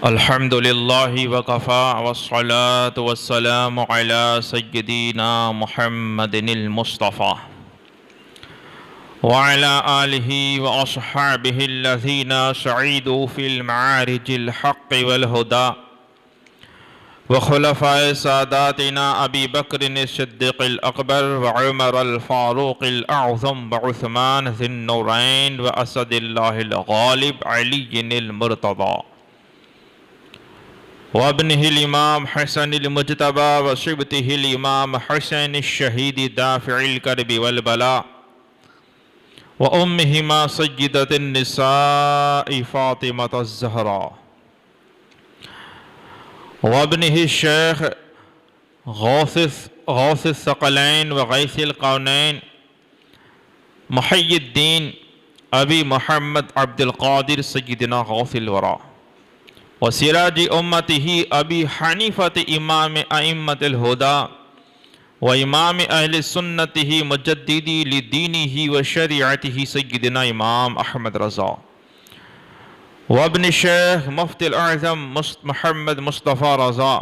الحمد للہ وکفا والصلاة والسلام علی سیدنا محمد المصطفى وعلى آلہ واصحابہ الذین سعیدوا فی المعارج الحق والہدى وخلفاء ساداتنا ابی بکر الصدیق الاکبر وعمر الفاروق الاعظم وعثمان ذی النورین واسد اللہ الغالب علی المرتضی وابنه الامام حسن المجتبى وصبته الامام حسن الشہید دافع الکرب والبلاء وامہما سیدۃ النساء فاطمة الزہراء وابنه الشیخ غوث الثقلین وغیث القونین محی الدین ابی محمد عبد القادر سیدنا غوث الورا وسراج امتہ ابی حنیفۃ امام ائمۃ الہدی و امام اہل سنتہ مجددی لدینہ و شریعتہ سیدنا امام احمد رضا وابن شیخ مفتی الاعظم محمد مصطفی رضا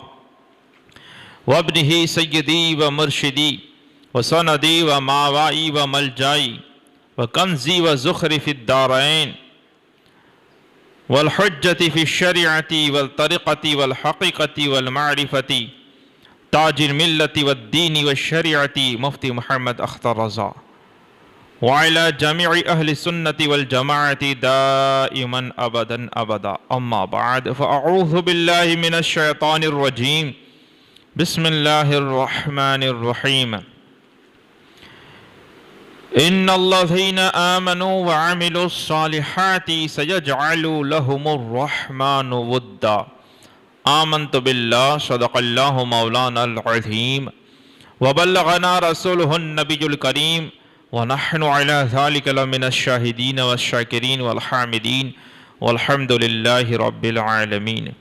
وابنہ سیدی و مرشدی و سندی و ماوائی و ملجائی و کنزی و زخر فی الدارین والحجة في الشريعة والطريقة والحقيقة والمعرفة تاج الملة والدين والشريعة مفتي محمد أختر رضا وعلى جميع أهل السنة والجماعة دائما أبدا أبدا أما بعد فأعوذ بالله من الشيطان الرجيم بسم الله الرحمن الرحيم ان الذين آمنوا وعملوا الصالحات سيجعل لهم الرحمن ودا آمنت بالله صدق الله مولانا العظيم وبلغنا رسوله النبي الكريم ونحن على ذلك لمن الشاهدين والشاكرين والحامدين والحمد لله رب العالمين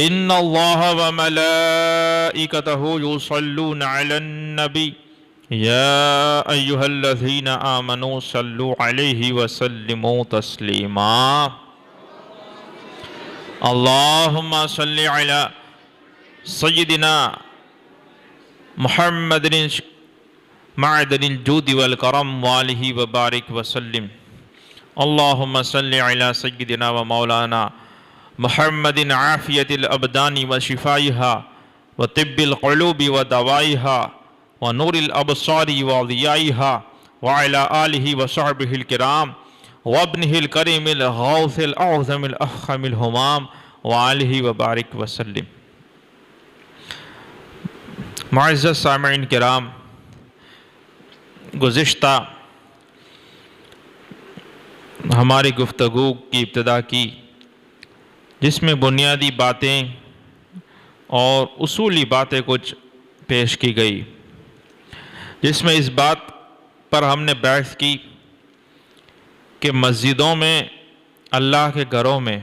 ان الله وملائكته يصلون على النبي یا ایہا الذین آمنوا صلوا علیہ وسلموا تسلیما اللہم صلی علی سیدنا محمد معدن الجود والکرم والہ وبارک وسلم اللہم صلی علی سیدنا و مولانا محمد عافیت الابدان وشفائها وطب القلوب ودوائها ونور الابصار وضیائها وعلى آلہ وصحبہ الکرام وابنہ الکریم الغوث الاعظم الافخم الہمام وآلہ وبارک وسلم۔ معزز سامعین کرام، گزشتہ ہماری گفتگو کی ابتدا کی جس میں بنیادی باتیں اور اصولی باتیں کچھ پیش کی گئی، جس میں اس بات پر ہم نے بحث کی کہ مسجدوں میں، اللہ کے گھروں میں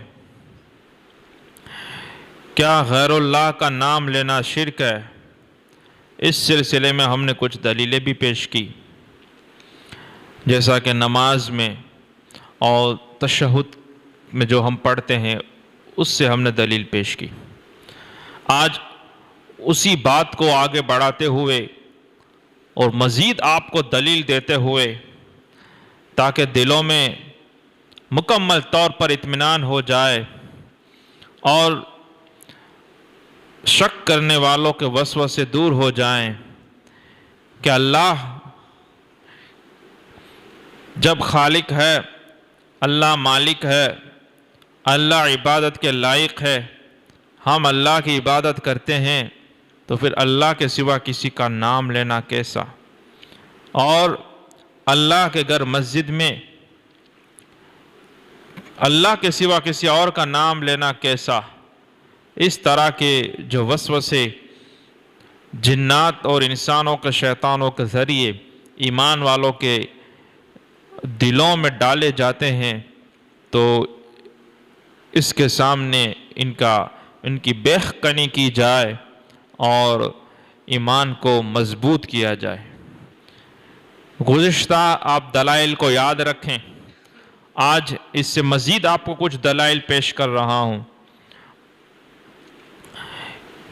کیا غیر اللہ کا نام لینا شرک ہے؟ اس سلسلے میں ہم نے کچھ دلیلیں بھی پیش کی، جیسا کہ نماز میں اور تشہد میں جو ہم پڑھتے ہیں اس سے ہم نے دلیل پیش کی۔ آج اسی بات کو آگے بڑھاتے ہوئے اور مزید آپ کو دلیل دیتے ہوئے تاکہ دلوں میں مکمل طور پر اطمینان ہو جائے اور شک کرنے والوں کے وسوسے دور ہو جائیں کہ اللہ جب خالق ہے، اللہ مالک ہے، اللہ عبادت کے لائق ہے، ہم اللہ کی عبادت کرتے ہیں، تو پھر اللہ کے سوا کسی کا نام لینا کیسا؟ اور اللہ کے گھر مسجد میں اللہ کے سوا کسی اور کا نام لینا کیسا؟ اس طرح کے جو وسوسے جنات اور انسانوں کے شیطانوں کے ذریعے ایمان والوں کے دلوں میں ڈالے جاتے ہیں، تو اس کے سامنے ان کی بیخ کنی کی جائے اور ایمان کو مضبوط کیا جائے۔ گزشتہ آپ دلائل کو یاد رکھیں، آج اس سے مزید آپ کو کچھ دلائل پیش کر رہا ہوں۔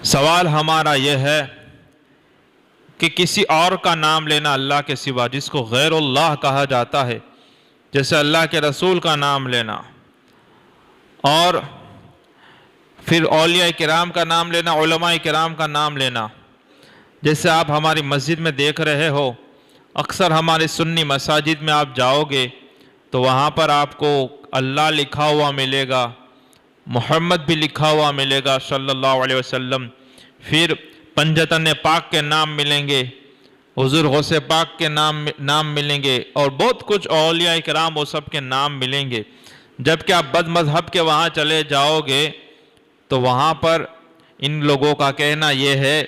سوال ہمارا یہ ہے کہ کسی اور کا نام لینا اللہ کے سوا، جس کو غیر اللہ کہا جاتا ہے، جیسے اللہ کے رسول کا نام لینا، اور پھر اولیاء کرام کا نام لینا، علماء کرام کا نام لینا. جیسے آپ ہماری مسجد میں دیکھ رہے ہو، اکثر ہماری سنی مساجد میں آپ جاؤ گے تو وہاں پر آپ کو اللہ لکھا ہوا ملے گا، محمد بھی لکھا ہوا ملے گا صلی اللہ علیہ وسلم، پھر پنجتن پاک کے نام ملیں گے، حضور غوث پاک کے نام ملیں گے، اور بہت کچھ اولیاء کرام وہ سب کے نام ملیں گے. جبکہ آپ بد مذہب کے وہاں چلے جاؤ گے تو وہاں پر ان لوگوں کا کہنا یہ ہے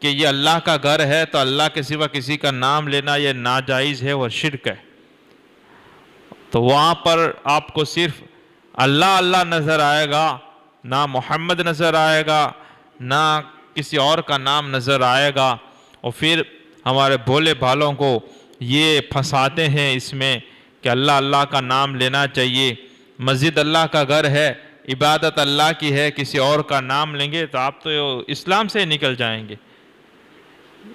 کہ یہ اللہ کا گھر ہے تو اللہ کے سوا کسی کا نام لینا یہ ناجائز ہے اور شرک ہے. تو وہاں پر آپ کو صرف اللہ اللہ نظر آئے گا، نہ محمد نظر آئے گا، نہ کسی اور کا نام نظر آئے گا. اور پھر ہمارے بھولے بھالوں کو یہ پھنساتے ہیں اس میں کہ اللہ اللہ کا نام لینا چاہیے، مسجد اللہ کا گھر ہے، عبادت اللہ کی ہے، کسی اور کا نام لیں گے تو آپ تو اسلام سے نکل جائیں گے.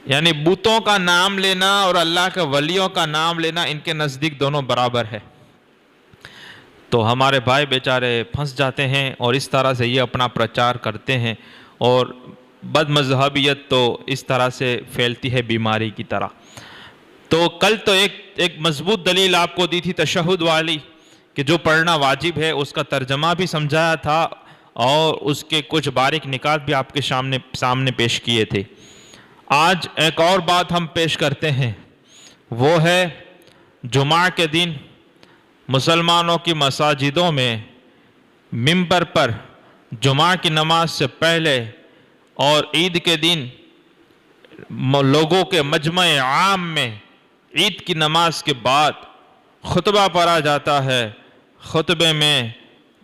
یعنی بتوں کا نام لینا اور اللہ کے ولیوں کا نام لینا ان کے نزدیک دونوں برابر ہے. تو ہمارے بھائی بیچارے پھنس جاتے ہیں اور اس طرح سے یہ اپنا پرچار کرتے ہیں، اور بد مذہبیت تو اس طرح سے پھیلتی ہے بیماری کی طرح. تو کل تو ایک مضبوط دلیل آپ کو دی تھی تشہد والی، کہ جو پڑھنا واجب ہے، اس کا ترجمہ بھی سمجھایا تھا اور اس کے کچھ باریک نکات بھی آپ کے سامنے پیش کیے تھے. آج ایک اور بات ہم پیش کرتے ہیں، وہ ہے جمعہ کے دن مسلمانوں کی مساجدوں میں ممبر پر جمعہ کی نماز سے پہلے اور عید کے دن لوگوں کے مجمع عام میں عید کی نماز کے بعد خطبہ پڑھا جاتا ہے. خطبے میں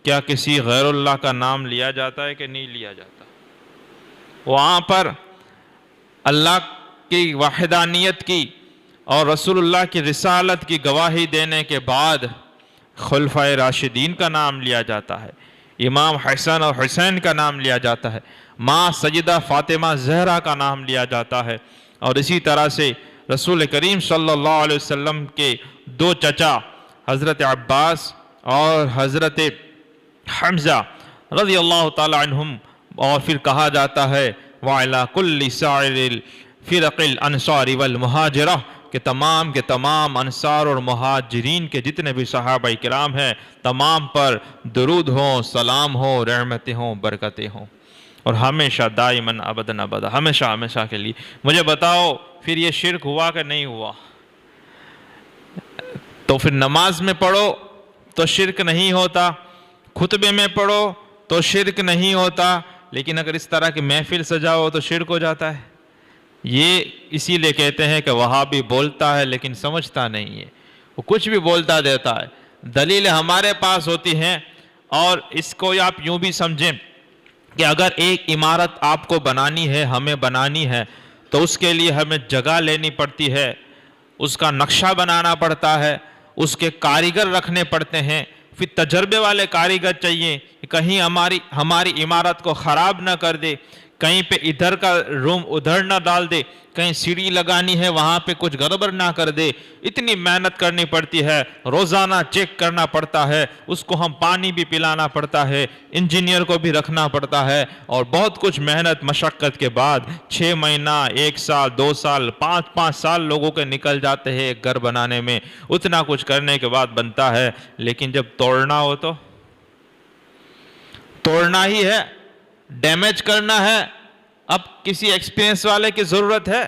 کیا کسی غیر اللہ کا نام لیا جاتا ہے کہ نہیں لیا جاتا؟ وہاں پر اللہ کی وحدانیت کی اور رسول اللہ کی رسالت کی گواہی دینے کے بعد خلفائے راشدین کا نام لیا جاتا ہے، امام حسن اور حسین کا نام لیا جاتا ہے، ماں سیدہ فاطمہ زہرا کا نام لیا جاتا ہے، اور اسی طرح سے رسول کریم صلی اللہ علیہ وسلم کے دو چچا حضرت عباس اور حضرت حمزہ رضی اللہ تعالی عنہم. اور پھر کہا جاتا ہے وَعَلَى كُلِّ سَائِرِ الْفِرَقِ الْأَنصَارِ وَالْمُهَاجِرَةِ، کہ تمام کے تمام انصار اور مہاجرین کے جتنے بھی صحابہ کرام ہیں تمام پر درود ہوں، سلام ہوں، رحمتیں ہوں، برکتیں ہوں، اور ہمیشہ دائماً ابداً ابدا، ہمیشہ ہمیشہ کے لیے. مجھے بتاؤ پھر یہ شرک ہوا کہ نہیں ہوا؟ تو پھر نماز میں پڑھو تو شرک نہیں ہوتا، خطبے میں پڑھو تو شرک نہیں ہوتا، لیکن اگر اس طرح کی محفل سجاؤ تو شرک ہو جاتا ہے. یہ اسی لیے کہتے ہیں کہ وہابی بولتا ہے لیکن سمجھتا نہیں ہے، وہ کچھ بھی بولتا دیتا ہے. دلیلیں ہمارے پاس ہوتی ہیں، اور اس کو آپ یوں بھی سمجھیں کہ اگر ایک عمارت آپ کو بنانی ہے، ہمیں بنانی ہے، تو اس کے لیے ہمیں جگہ لینی پڑتی ہے، اس کا نقشہ بنانا پڑتا ہے، اس کے کاریگر رکھنے پڑتے ہیں، پھر تجربے والے کاریگر چاہیے کہ کہیں ہماری عمارت کو خراب نہ کر دے، کہیں پہ ادھر کا روم ادھر نہ ڈال دے، کہیں سیڑھی لگانی ہے وہاں پہ کچھ گڑبڑ نہ کر دے. اتنی محنت کرنی پڑتی ہے، روزانہ چیک کرنا پڑتا ہے، اس کو ہم پانی بھی پلانا پڑتا ہے، انجینئر کو بھی رکھنا پڑتا ہے، اور بہت کچھ محنت مشقت کے بعد 6 مہینہ، 1 سال، 2 سال، 5 سال لوگوں کے نکل جاتے ہیں ایک گھر بنانے میں. اتنا کچھ کرنے کے بعد بنتا ہے، لیکن جب توڑنا ہو تو توڑنا ہی ہے، ڈیمیج کرنا ہے. اب کسی ایکسپیرینس والے کی ضرورت ہے؟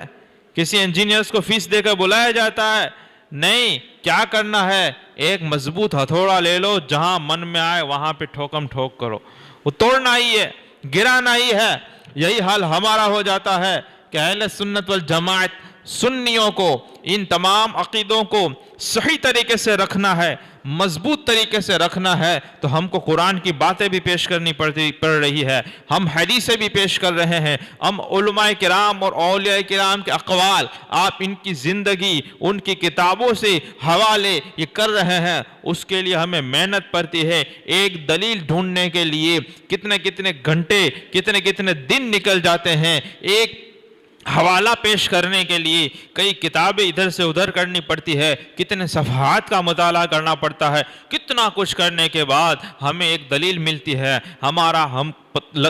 کسی انجینئرز کو فیس دے کر بلایا جاتا ہے؟ نہیں. کیا کرنا ہے؟ ایک مضبوط ہتھوڑا لے لو، جہاں من میں آئے وہاں پہ ٹھوکم ٹھوک کرو. وہ توڑنا ہی ہے، گرانا ہی ہے. یہی حال ہمارا ہو جاتا ہے کہ اہل سنت والجماعت سنیوں کو ان تمام عقیدوں کو صحیح طریقے سے رکھنا ہے، مضبوط طریقے سے رکھنا ہے، تو ہم کو قرآن کی باتیں بھی پیش کرنی پڑ رہی ہے، ہم حدیثیں بھی پیش کر رہے ہیں، ہم علماء کرام اور اولیاء کرام کے اقوال، آپ ان کی زندگی، ان کی کتابوں سے حوالے یہ کر رہے ہیں، اس کے لیے ہمیں محنت پڑتی ہے۔ ایک دلیل ڈھونڈنے کے لیے کتنے کتنے گھنٹے، کتنے کتنے دن نکل جاتے ہیں، ایک حوالہ پیش کرنے کے لیے کئی کتابیں ادھر سے ادھر کرنی پڑتی ہے، کتنے صفحات کا مطالعہ کرنا پڑتا ہے، کتنا کچھ کرنے کے بعد ہمیں ایک دلیل ملتی ہے،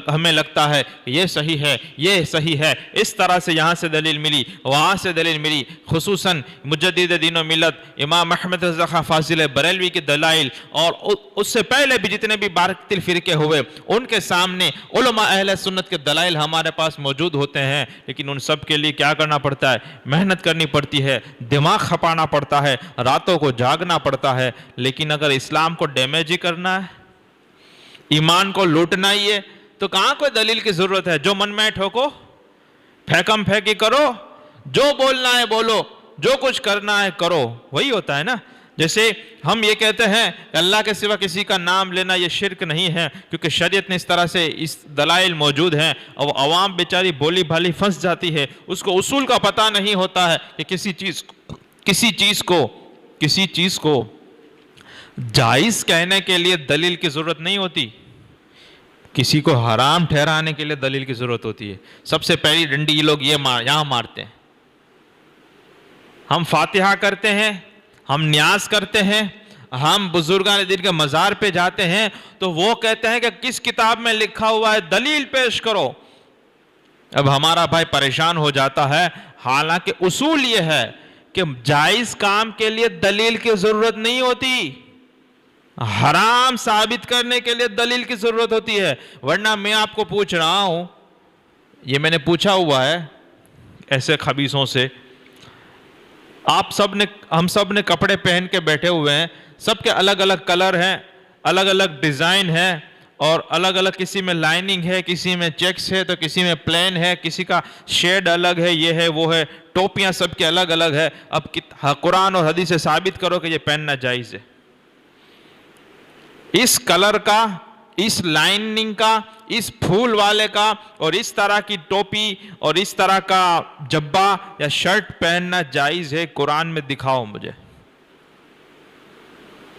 ہمیں لگتا ہے یہ صحیح ہے، یہ صحیح ہے، اس طرح سے یہاں سے دلیل ملی، وہاں سے دلیل ملی۔ خصوصاً مجدد دین و ملت امام احمد رضا خان فاضل بریلوی کی دلائل، اور اس سے پہلے بھی جتنے بھی باطل فرقے ہوئے ان کے سامنے علماء اہل سنت کے دلائل ہمارے پاس موجود ہوتے ہیں، لیکن ان سب کے لیے کیا کرنا پڑتا ہے؟ محنت کرنی پڑتی ہے، دماغ کھپانا پڑتا ہے، راتوں کو جاگنا پڑتا ہے۔ لیکن اگر اسلام کو ڈیمیج ہی کرنا ہے، ایمان کو لوٹنا ہی ہے، تو کہاں کوئی دلیل کی ضرورت ہے؟ جو من میں ٹھوکو، پھینکم پھینکی کرو، جو بولنا ہے بولو، جو کچھ کرنا ہے کرو، وہی ہوتا ہے نا۔ جیسے ہم یہ کہتے ہیں کہ اللہ کے سوا کسی کا نام لینا یہ شرک نہیں ہے، کیونکہ شریعت نے اس طرح سے اس دلائل موجود ہیں، اور عوام بیچاری بولی بھالی پھنس جاتی ہے، اس کو اصول کا پتہ نہیں ہوتا ہے کہ کسی چیز کو جائز کہنے کے لیے دلیل کی ضرورت نہیں ہوتی، کسی کو حرام ٹھہرانے کے لیے دلیل کی ضرورت ہوتی ہے۔ سب سے پہلی ڈنڈی یہ لوگ یہاں مارتے ہیں۔ ہم فاتحہ کرتے ہیں، ہم نیاز کرتے ہیں، ہم بزرگان دین کے مزار پہ جاتے ہیں، تو وہ کہتے ہیں کہ کس کتاب میں لکھا ہوا ہے، دلیل پیش کرو۔ اب ہمارا بھائی پریشان ہو جاتا ہے، حالانکہ اصول یہ ہے کہ جائز کام کے لیے دلیل کی ضرورت نہیں ہوتی، حرام ثابت کرنے کے لیے دلیل کی ضرورت ہوتی ہے۔ ورنہ میں آپ کو پوچھ رہا ہوں، یہ میں نے پوچھا ہوا ہے ایسے خبیثوں سے، ہم سب نے کپڑے پہن کے بیٹھے ہوئے ہیں، سب کے الگ الگ کلر ہیں، الگ الگ ڈیزائن ہے، اور الگ الگ، کسی میں لائننگ ہے، کسی میں چیکس ہے، تو کسی میں پلین ہے، کسی کا شیڈ الگ ہے، یہ ہے وہ ہے، ٹوپیاں سب کے الگ الگ ہے۔ اب قرآن اور حدیث سے ثابت کرو کہ یہ پہننا جائز ہے۔ اس کلر کا، اس لائننگ کا، اس پھول والے کا، اور اس طرح کی ٹوپی اور اس طرح کا جبہ یا شرٹ پہننا جائز ہے، قرآن میں دکھاؤ مجھے۔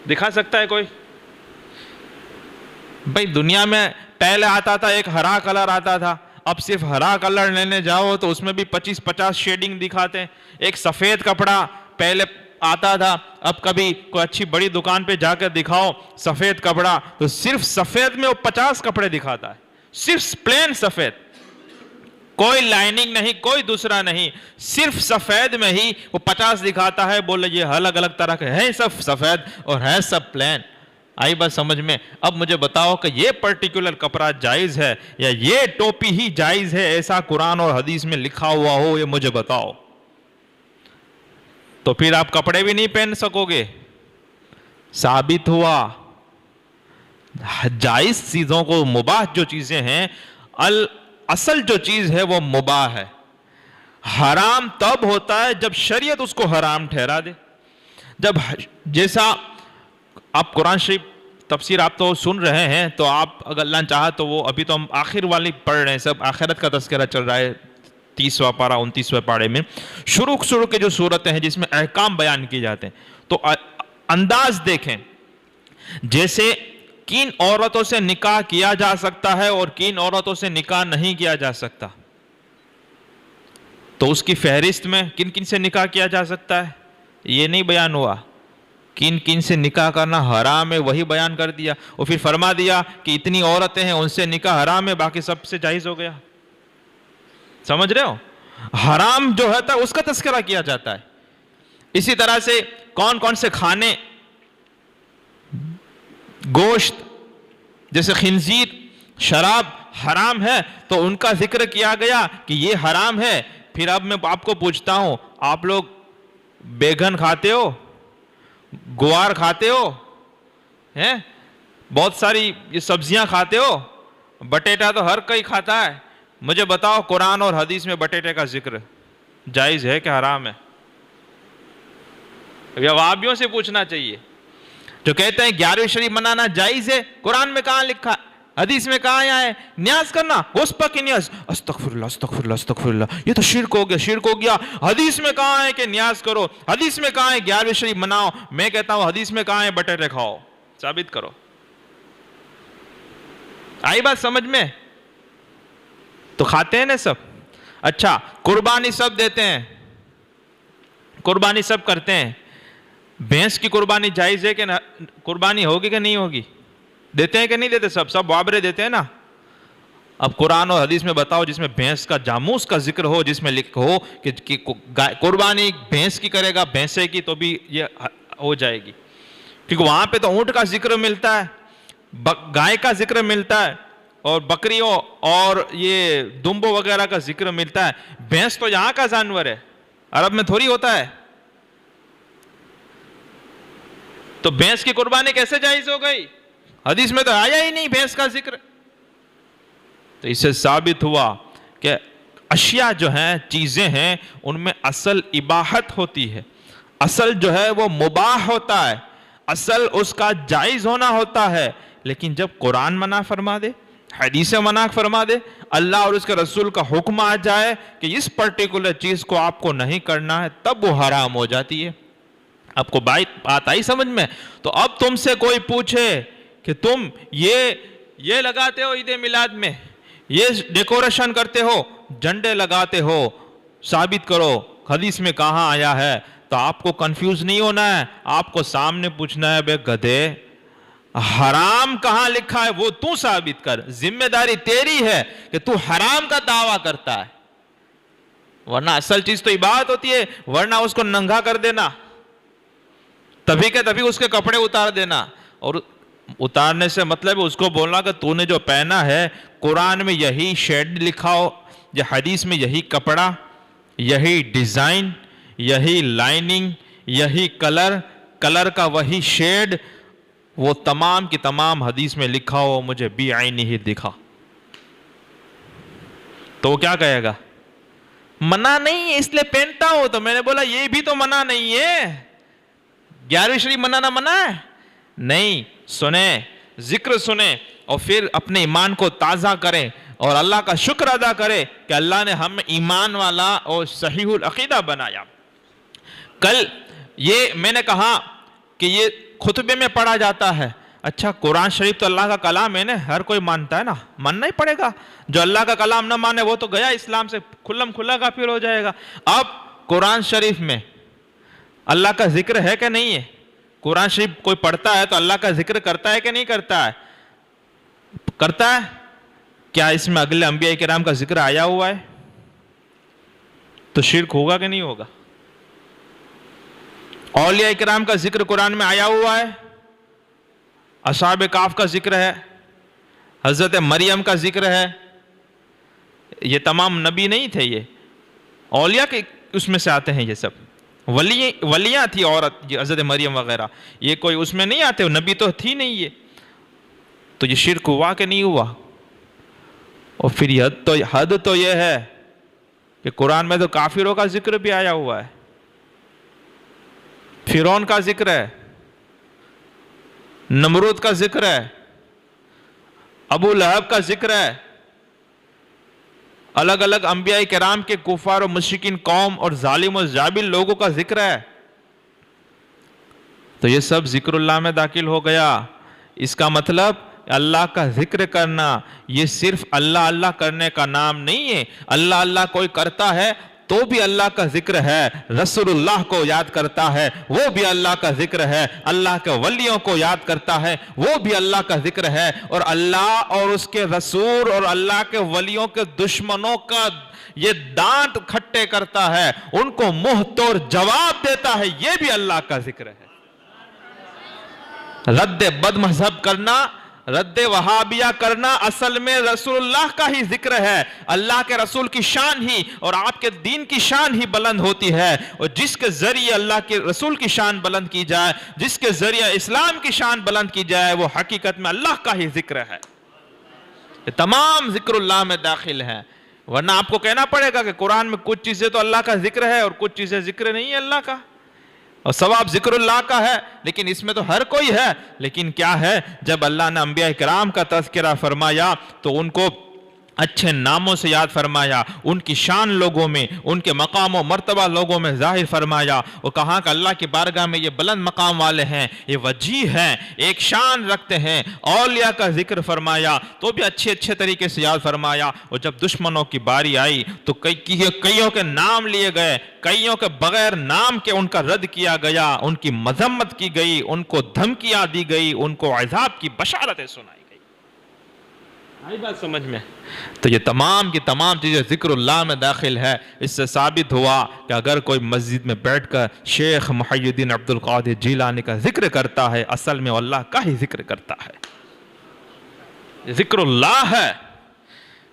دکھا سکتا ہے کوئی؟ بھائی دنیا میں پہلے آتا تھا ایک ہرا کلر آتا تھا، اب صرف ہرا کلر لینے جاؤ تو اس میں بھی 25-50 شیڈنگ دکھاتے ہیں۔ ایک سفید کپڑا پہلے آتا تھا، اب کبھی کوئی اچھی بڑی دکان پہ جا کر دکھاؤ سفید کپڑا، تو صرف سفید میں وہ 50 کپڑے دکھاتا ہے، صرف پلین سفید، کوئی لائننگ نہیں، کوئی دوسرا نہیں، صرف سفید میں ہی وہ 50 دکھاتا ہے۔ بولے یہ الگ الگ طرح کے ہیں، سب سفید اور ہے سب پلین۔ آئی بات سمجھ میں؟ اب مجھے بتاؤ کہ یہ پرٹیکولر کپڑا جائز ہے یا یہ ٹوپی ہی جائز ہے، ایسا قرآن اور حدیث میں لکھا ہوا ہو، یہ مجھے بتاؤ۔ تو پھر آپ کپڑے بھی نہیں پہن سکو گے۔ ثابت ہوا جائز چیزوں کو، مباح جو چیزیں ہیں، اصل جو چیز ہے وہ مباح ہے۔ حرام تب ہوتا ہے جب شریعت اس کو حرام ٹھہرا دے۔ جب جیسا آپ قرآن شریف تفسیر آپ تو سن رہے ہیں، تو آپ اگر اللہ چاہا تو وہ ابھی تو ہم آخر والی پڑھ رہے ہیں، سب آخرت کا تذکرہ چل رہا ہے، 30واں پارہ 29ویں پارے میں شروع کے جو صورتیں ہیں جس میں احکام بیان کیے جاتے ہیں، تو انداز دیکھیں، جیسے کن عورتوں سے نکاح کیا جا سکتا ہے اور کن عورتوں سے نکاح نہیں کیا جا سکتا، تو اس کی فہرست میں کن کن سے نکاح کیا جا سکتا ہے یہ نہیں بیان ہوا، کن کن سے نکاح کرنا حرام ہے وہی بیان کر دیا، اور پھر فرما دیا کہ اتنی عورتیں ہیں ان سے نکاح حرام ہے، باقی سب سے جائز ہو گیا۔ سمجھ رہے ہو؟ حرام جو ہے اس کا تذکرہ کیا جاتا ہے۔ اسی طرح سے کون کون سے کھانے، گوشت جیسے خنزیر، شراب حرام ہے تو ان کا ذکر کیا گیا کہ یہ حرام ہے۔ پھر اب میں آپ کو پوچھتا ہوں، آپ لوگ بیگن کھاتے ہو، گوار کھاتے ہو، بہت ساری یہ سبزیاں کھاتے ہو، بٹیٹا تو ہر کوئی کھاتا ہے، مجھے بتاؤ قرآن اور حدیث میں بٹیٹے کا ذکر جائز ہے کہ حرام ہے؟ یا وہابیوں سے پوچھنا چاہیے جو کہتے ہیں 11ویں شریف منانا جائز ہے، قرآن میں کہاں لکھا ہے؟ حدیث میں کہاں آیا ہے؟ نیاز کرنا اس پر کی نیاز، استغفر اللہ استغفر اللہ استغفر اللہ، یہ تو شرک ہو گیا شرک ہو گیا۔ حدیث میں کہاں ہے کہ نیاز کرو؟ حدیث میں کہاں ہے 11ویں شریف مناؤ؟ میں کہتا ہوں حدیث میں کہاں ہے بٹیرے کھاؤ؟ ثابت کرو۔ آئی بات سمجھ میں؟ تو کھاتے ہیں نا سب۔ اچھا، قربانی سب دیتے ہیں، قربانی سب کرتے ہیں، بھینس کی قربانی جائز ہے کہ قربانی ہوگی کہ نہیں ہوگی؟ دیتے ہیں کہ نہیں دیتے؟ سب بابرے دیتے ہیں نا۔ اب قرآن اور حدیث میں بتاؤ جس میں بھینس کا جاموس کا ذکر ہو، جس میں لکھ ہو کہ قربانی بھینس کی کرے گا بھینسے کی تو بھی یہ ہو جائے گی، کیونکہ وہاں پہ تو اونٹ کا ذکر ملتا ہے، گائے کا ذکر ملتا ہے، اور بکریوں اور یہ دمبو وغیرہ کا ذکر ملتا ہے۔ بھینس تو یہاں کا جانور ہے، عرب میں تھوڑی ہوتا ہے۔ تو بھینس کی قربانی کیسے جائز ہو گئی؟ حدیث میں تو آیا ہی نہیں بھینس کا ذکر۔ تو اس سے ثابت ہوا کہ اشیاء جو ہیں، چیزیں ہیں، ان میں اصل اباحت ہوتی ہے، اصل جو ہے وہ مباح ہوتا ہے، اصل اس کا جائز ہونا ہوتا ہے، لیکن جب قرآن منع فرما دے، حدیث منع فرما دے، اللہ اور اس کے رسول کا حکم آ جائے کہ اس پرٹیکولر چیز کو آپ کو نہیں کرنا ہے، تب وہ حرام ہو جاتی ہے۔ آپ کو بات آئی سمجھ میں؟ تو اب تم سے کوئی پوچھے کہ تم یہ لگاتے ہو عید میلاد میں، یہ ڈیکوریشن کرتے ہو، جھنڈے لگاتے ہو، ثابت کرو حدیث میں کہاں آیا ہے، تو آپ کو کنفیوز نہیں ہونا ہے، آپ کو سامنے پوچھنا ہے، بے گدھے حرام کہاں لکھا ہے وہ تو ثابت کر، ذمہ داری تیری ہے کہ تو حرام کا دعویٰ کرتا ہے، ورنہ اصل چیز تو عبادت ہوتی ہے، ورنہ اس کو ننگا کر دینا، تبھی کہ تبھی اس کے کپڑے اتار دینا، اور اتارنے سے مطلب اس کو بولنا کہ تو نے جو پہنا ہے قرآن میں یہی شیڈ لکھا ہو، یا حدیث میں یہی کپڑا، یہی ڈیزائن، یہی لائننگ، یہی کلر کا وہی شیڈ، وہ تمام کی تمام حدیث میں لکھا ہو، مجھے بی عینی ہی دکھا، تو وہ کیا کہے گا؟ منع نہیں ہے اس لیے پہنتا ہو۔ تو میں نے بولا یہ بھی تو منع نہیں ہے، 11ویں شریف منانا منع ہے؟ نہیں، سنیں، ذکر سنیں، اور پھر اپنے ایمان کو تازہ کریں اور اللہ کا شکر ادا کریں کہ اللہ نے ہم ایمان والا اور صحیح العقیدہ بنایا۔ کل یہ میں نے کہا کہ یہ خطبے میں پڑھا جاتا ہے، اچھا قرآن شریف تو اللہ کا کلام ہے نا، ہر کوئی مانتا ہے نا، ماننا ہی پڑے گا، جو اللہ کا کلام نہ مانے وہ تو گیا اسلام سے، کھلم کھلا کافر ہو جائے گا۔ اب قرآن شریف میں اللہ کا ذکر ہے کہ نہیں ہے؟ قرآن شریف کوئی پڑھتا ہے تو اللہ کا ذکر کرتا ہے کہ نہیں کرتا ہے؟ کرتا ہے۔ کیا اس میں اگلے انبیاء کرام کا ذکر آیا ہوا ہے؟ تو شرک ہوگا کہ نہیں ہوگا؟ اولیاء کرام کا ذکر قرآن میں آیا ہوا ہے، اصحاب کہف کا ذکر ہے، حضرت مریم کا ذکر ہے، یہ تمام نبی نہیں تھے، یہ اولیاء کے اس میں سے آتے ہیں، یہ سب ولیاں تھی عورت، حضرت مریم وغیرہ، یہ کوئی اس میں نہیں آتے، نبی تو تھی نہیں یہ، تو یہ شرک ہوا کہ نہیں ہوا؟ اور پھر حد تو یہ ہے کہ قرآن میں تو کافروں کا ذکر بھی آیا ہوا ہے، فرعون کا ذکر ہے، نمرود کا ذکر ہے، ابو لہب کا ذکر ہے، الگ الگ انبیاء کرام کے کفار و مشرکین قوم اور ظالم و جابر لوگوں کا ذکر ہے، تو یہ سب ذکر اللہ میں داخل ہو گیا۔ اس کا مطلب اللہ کا ذکر کرنا یہ صرف اللہ اللہ کرنے کا نام نہیں ہے، اللہ اللہ کوئی کرتا ہے تو بھی اللہ کا ذکر ہے، رسول اللہ کو یاد کرتا ہے وہ بھی اللہ کا ذکر ہے، اللہ کے ولیوں کو یاد کرتا ہے وہ بھی اللہ کا ذکر ہے، اور اللہ اور اس کے رسول اور اللہ کے ولیوں کے دشمنوں کا یہ دانت کھٹے کرتا ہے، ان کو منہ توڑ جواب دیتا ہے، یہ بھی اللہ کا ذکر ہے۔ رد بد مذہب کرنا، رد وہابیہ کرنا اصل میں رسول اللہ کا ہی ذکر ہے، اللہ کے رسول کی شان ہی اور آپ کے دین کی شان ہی بلند ہوتی ہے، اور جس کے ذریعے اللہ کے رسول کی شان بلند کی جائے، جس کے ذریعے اسلام کی شان بلند کی جائے، وہ حقیقت میں اللہ کا ہی ذکر ہے۔ یہ تمام ذکر اللہ میں داخل ہیں، ورنہ آپ کو کہنا پڑے گا کہ قرآن میں کچھ چیزیں تو اللہ کا ذکر ہے اور کچھ چیزیں ذکر نہیں ہے اللہ کا، اور ثواب ذکر اللہ کا ہے، لیکن اس میں تو ہر کوئی ہے۔ لیکن کیا ہے، جب اللہ نے انبیاء کرام کا تذکرہ فرمایا تو ان کو اچھے ناموں سے یاد فرمایا، ان کی شان لوگوں میں، ان کے مقام و مرتبہ لوگوں میں ظاہر فرمایا، وہ کہاں کہ اللہ کی بارگاہ میں یہ بلند مقام والے ہیں، یہ وجیہ ہیں، ایک شان رکھتے ہیں۔ اولیاء کا ذکر فرمایا تو بھی اچھے طریقے سے یاد فرمایا، اور جب دشمنوں کی باری آئی تو کئیوں کے نام لیے گئے، کئیوں کے بغیر نام کے ان کا رد کیا گیا، ان کی مذمت کی گئی، ان کو دھمکیاں دی گئی، ان کو عذاب کی بشارتیں سنائی گئی۔ آئی بات سمجھ میں؟ تو یہ تمام کی تمام چیزیں ذکر اللہ میں داخل ہے۔ اس سے ثابت ہوا کہ اگر کوئی مسجد میں بیٹھ کر شیخ محی الدین عبد القادر جیلانی کا ذکر کرتا ہے، اصل میں اللہ کا ہی ذکر کرتا ہے، یہ ذکر اللہ ہے۔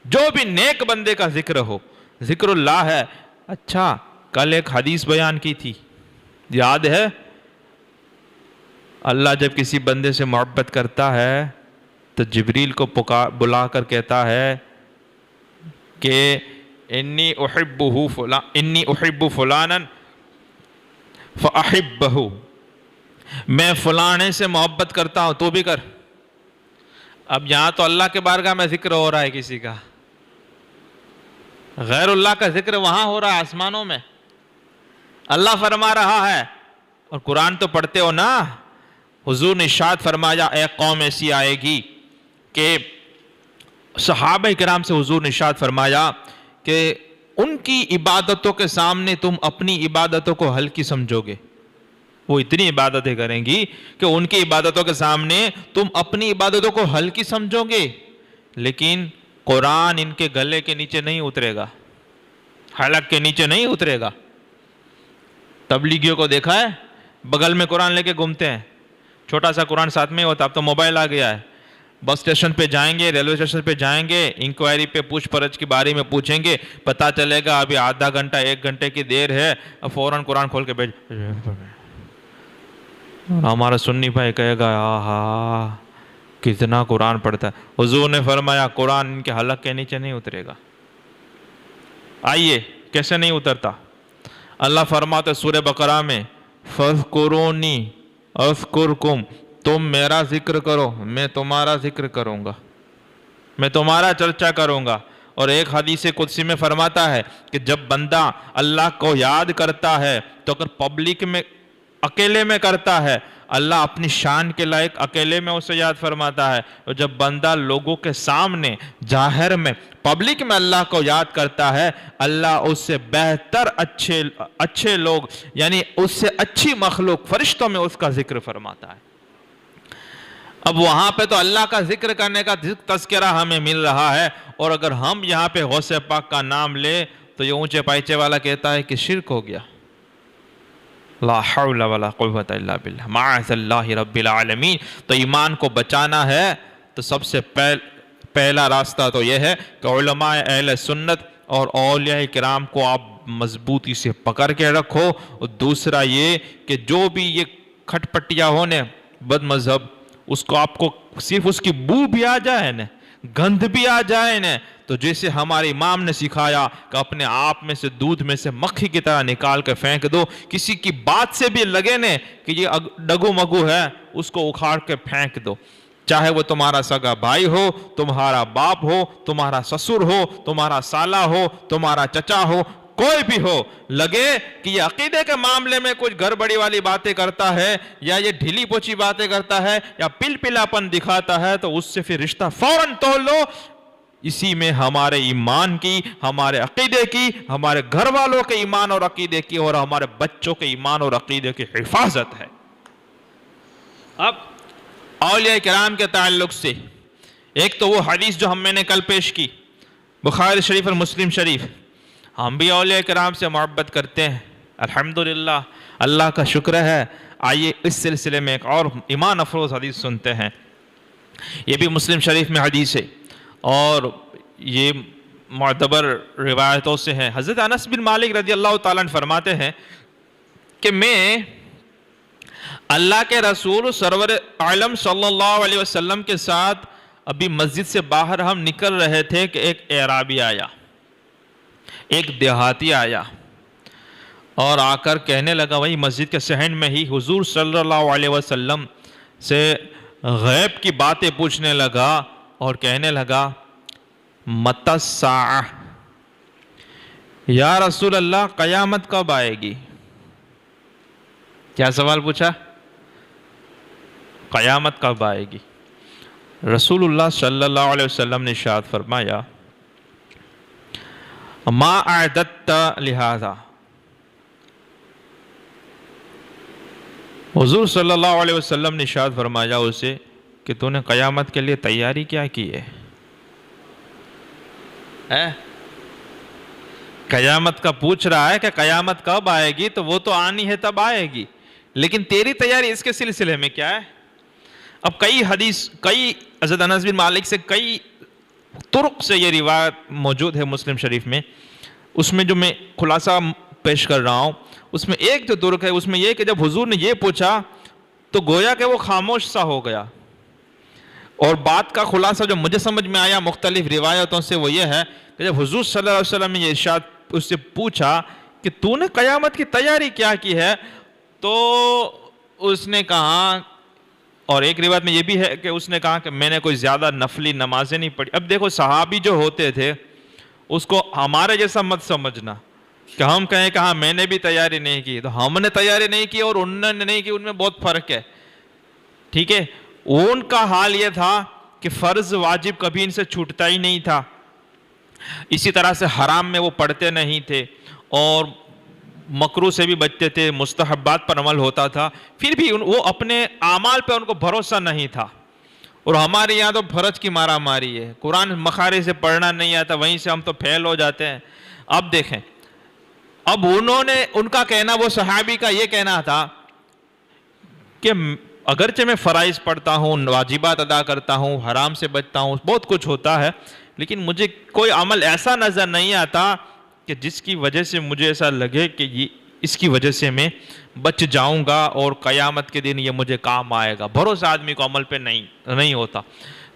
جو بھی نیک بندے کا ذکر ہو، ذکر اللہ ہے۔ اچھا، کل ایک حدیث بیان کی تھی، یاد ہے؟ اللہ جب کسی بندے سے محبت کرتا ہے تو جبریل کو بلا کر کہتا ہے کہ انی احب فلانا فاحبہ، میں فلانے سے محبت کرتا ہوں تو بھی کر۔ اب یہاں تو اللہ کے بارگاہ میں ذکر ہو رہا ہے کسی کا، غیر اللہ کا ذکر وہاں ہو رہا ہے آسمانوں میں۔ اللہ فرما رہا ہے، اور قرآن تو پڑھتے ہو نا، حضور نے ارشاد فرمایا اے قوم ایسی آئے گی کہ صحابہ کرام سے حضور نے ارشاد فرمایا کہ ان کی عبادتوں کے سامنے تم اپنی عبادتوں کو ہلکی سمجھو گے۔ وہ اتنی عبادتیں کریں گی کہ ان کی عبادتوں کے سامنے تم اپنی عبادتوں کو ہلکی سمجھو گے، لیکن قرآن ان کے گلے کے نیچے نہیں اترے گا، حلق کے نیچے نہیں اترے گا۔ تبلیغیوں کو دیکھا ہے بغل میں قرآن لے کے گھومتے ہیں، چھوٹا سا قرآن ساتھ میں ہوتا، اب تو موبائل آ گیا ہے، بس اسٹیشن پہ جائیں گے، ریلوے اسٹیشن پہ جائیں گے، انکوائری پہ پوچھ پرچھ کے بارے میں پوچھیں گے، پتہ چلے گا ابھی آدھا گھنٹہ 1 گھنٹے کی دیر ہے، اب فوراً قرآن کھول کے بیٹھ۔ ہمارا سنی بھائی کہے گا آہا کتنا قرآن پڑھتا ہے۔ حضور نے فرمایا قرآن ان کے حلق کے نیچے نہیں اترے گا۔ آئیے کیسے نہیں اترتا؟ اللہ فرماتے سورہ بقرہ میں فَاذْكُرُونِي أَذْكُرْكُمْ، تم میرا ذکر کرو میں تمہارا ذکر کروں گا، میں تمہارا چرچا کروں گا۔ اور ایک حدیث قدسی میں فرماتا ہے کہ جب بندہ اللہ کو یاد کرتا ہے تو اگر پبلک میں اکیلے میں کرتا ہے اللہ اپنی شان کے لائق اکیلے میں اسے یاد فرماتا ہے، اور جب بندہ لوگوں کے سامنے ظاہر میں پبلک میں اللہ کو یاد کرتا ہے اللہ اس سے بہتر اچھے لوگ یعنی اس سے اچھی مخلوق فرشتوں میں اس کا ذکر فرماتا ہے۔ اب وہاں پہ تو اللہ کا ذکر کرنے کا تذکرہ ہمیں مل رہا ہے، اور اگر ہم یہاں پہ غوث پاک کا نام لے تو یہ اونچے پائچے والا کہتا ہے کہ شرک ہو گیا۔ لا حول ولا قوت الا باللہ، معاذ اللہ رب العالمین۔ تو ایمان کو بچانا ہے تو سب سے پہلا راستہ تو یہ ہے کہ علماء اہل سنت اور اولیاء کرام کو آپ مضبوطی سے پکڑ کے رکھو، اور دوسرا یہ کہ جو بھی یہ کھٹ پٹیا ہونے بد مذہب، اس کو آپ کو صرف اس کی بو بھی آ جائے نا، گندھ بھی آ جائے نا، تو جیسے ہمارے امام نے سکھایا کہ اپنے آپ میں سے دودھ میں سے مکھی کی طرح نکال کے پھینک دو، کسی کی بات سے بھی لگے نا کہ یہ ڈگو مگو ہے اس کو اکھاڑ کے پھینک دو، چاہے وہ تمہارا سگا بھائی ہو، تمہارا باپ ہو، تمہارا سسر ہو، تمہارا سالہ ہو، تمہارا چچا ہو، کوئی بھی ہو، لگے کہ یہ عقیدے کے معاملے میں کچھ گڑبڑی والی باتیں کرتا ہے یا یہ ڈھیلی پوچھی باتیں کرتا ہے یا پل پلاپن دکھاتا ہے تو اس سے پھر رشتہ فوراً توڑ لو۔ اسی میں ہمارے ایمان کی، ہمارے عقیدے کی، ہمارے گھر والوں کے ایمان اور عقیدے کی، اور ہمارے بچوں کے ایمان اور عقیدے کی حفاظت ہے۔ اب اولیاء کرام کے تعلق سے ایک تو وہ حدیث جو میں نے کل پیش کی بخاری شریف اور مسلم شریف، ہم بھی اولیاء کرام سے محبت کرتے ہیں الحمدللہ، اللہ کا شکر ہے۔ آئیے اس سلسلے میں ایک اور ایمان افروز حدیث سنتے ہیں، یہ بھی مسلم شریف میں حدیث ہے اور یہ معتبر روایتوں سے ہے۔ حضرت انس بن مالک رضی اللہ تعالیٰ عنہ فرماتے ہیں کہ میں اللہ کے رسول سرور عالم صلی اللہ علیہ وسلم کے ساتھ ابھی مسجد سے باہر ہم نکل رہے تھے کہ ایک اعرابی آیا، ایک دیہاتی آیا اور آ کر کہنے لگا، وہی مسجد کے صحن میں ہی حضور صلی اللہ علیہ وسلم سے غیب کی باتیں پوچھنے لگا اور کہنے لگا متی الساعہ، یا رسول اللہ قیامت کب آئے گی؟ کیا سوال پوچھا؟ قیامت کب آئے گی؟ رسول اللہ صلی اللہ علیہ وسلم نے ارشاد فرمایا ما اعددت لہذا، حضور صلی اللہ علیہ وسلم نے ارشاد فرمایا اسے کہ تو نے قیامت کے لیے تیاری کیا کی ہے؟ قیامت کا پوچھ رہا ہے کہ قیامت کب آئے گی، تو وہ تو آنی ہے تب آئے گی، لیکن تیری تیاری اس کے سلسلے میں کیا ہے؟ اب کئی حضرت انس بن مالک سے کئی طرق سے یہ روایت موجود ہے مسلم شریف میں، اس میں جو میں خلاصہ پیش کر رہا ہوں، اس میں ایک جو طرق ہے اس میں یہ کہ جب حضور نے یہ پوچھا تو گویا کہ وہ خاموش سا ہو گیا، اور بات کا خلاصہ جو مجھے سمجھ میں آیا مختلف روایتوں سے وہ یہ ہے کہ جب حضور صلی اللہ علیہ وسلم نے یہ ارشاد اس سے پوچھا کہ تو نے قیامت کی تیاری کیا کی ہے، تو اس نے کہا، اور ایک روایت میں یہ بھی ہے کہ اس نے کہا کہ میں نے کوئی زیادہ نفلی نمازیں نہیں پڑھی۔ اب دیکھو صحابی جو ہوتے تھے اس کو ہمارے جیسا مت سمجھنا کہ ہم کہیں کہ ہاں میں نے بھی تیاری نہیں کی، تو ہم نے تیاری نہیں کی اور انہوں نے نہیں کی، ان میں بہت فرق ہے، ٹھیک ہے۔ ان کا حال یہ تھا کہ فرض واجب کبھی ان سے چھوٹتا ہی نہیں تھا، اسی طرح سے حرام میں وہ پڑھتے نہیں تھے اور مکروہ سے بھی بچتے تھے، مستحبات پر عمل ہوتا تھا، پھر بھی وہ اپنے اعمال پہ ان کو بھروسہ نہیں تھا۔ اور ہمارے یہاں تو فرض کی مارا ماری ہے، قرآن مخارج سے پڑھنا نہیں آتا، وہیں سے ہم تو فیل ہو جاتے ہیں۔ اب دیکھیں، اب ان کا کہنا، وہ صحابی کا یہ کہنا تھا کہ اگرچہ میں فرائض پڑھتا ہوں، واجبات ادا کرتا ہوں، حرام سے بچتا ہوں، بہت کچھ ہوتا ہے، لیکن مجھے کوئی عمل ایسا نظر نہیں آتا کہ جس کی وجہ سے مجھے ایسا لگے کہ اس کی وجہ سے میں بچ جاؤں گا اور قیامت کے دن یہ مجھے کام آئے گا۔ بھروسہ آدمی کو عمل پہ نہیں ہوتا۔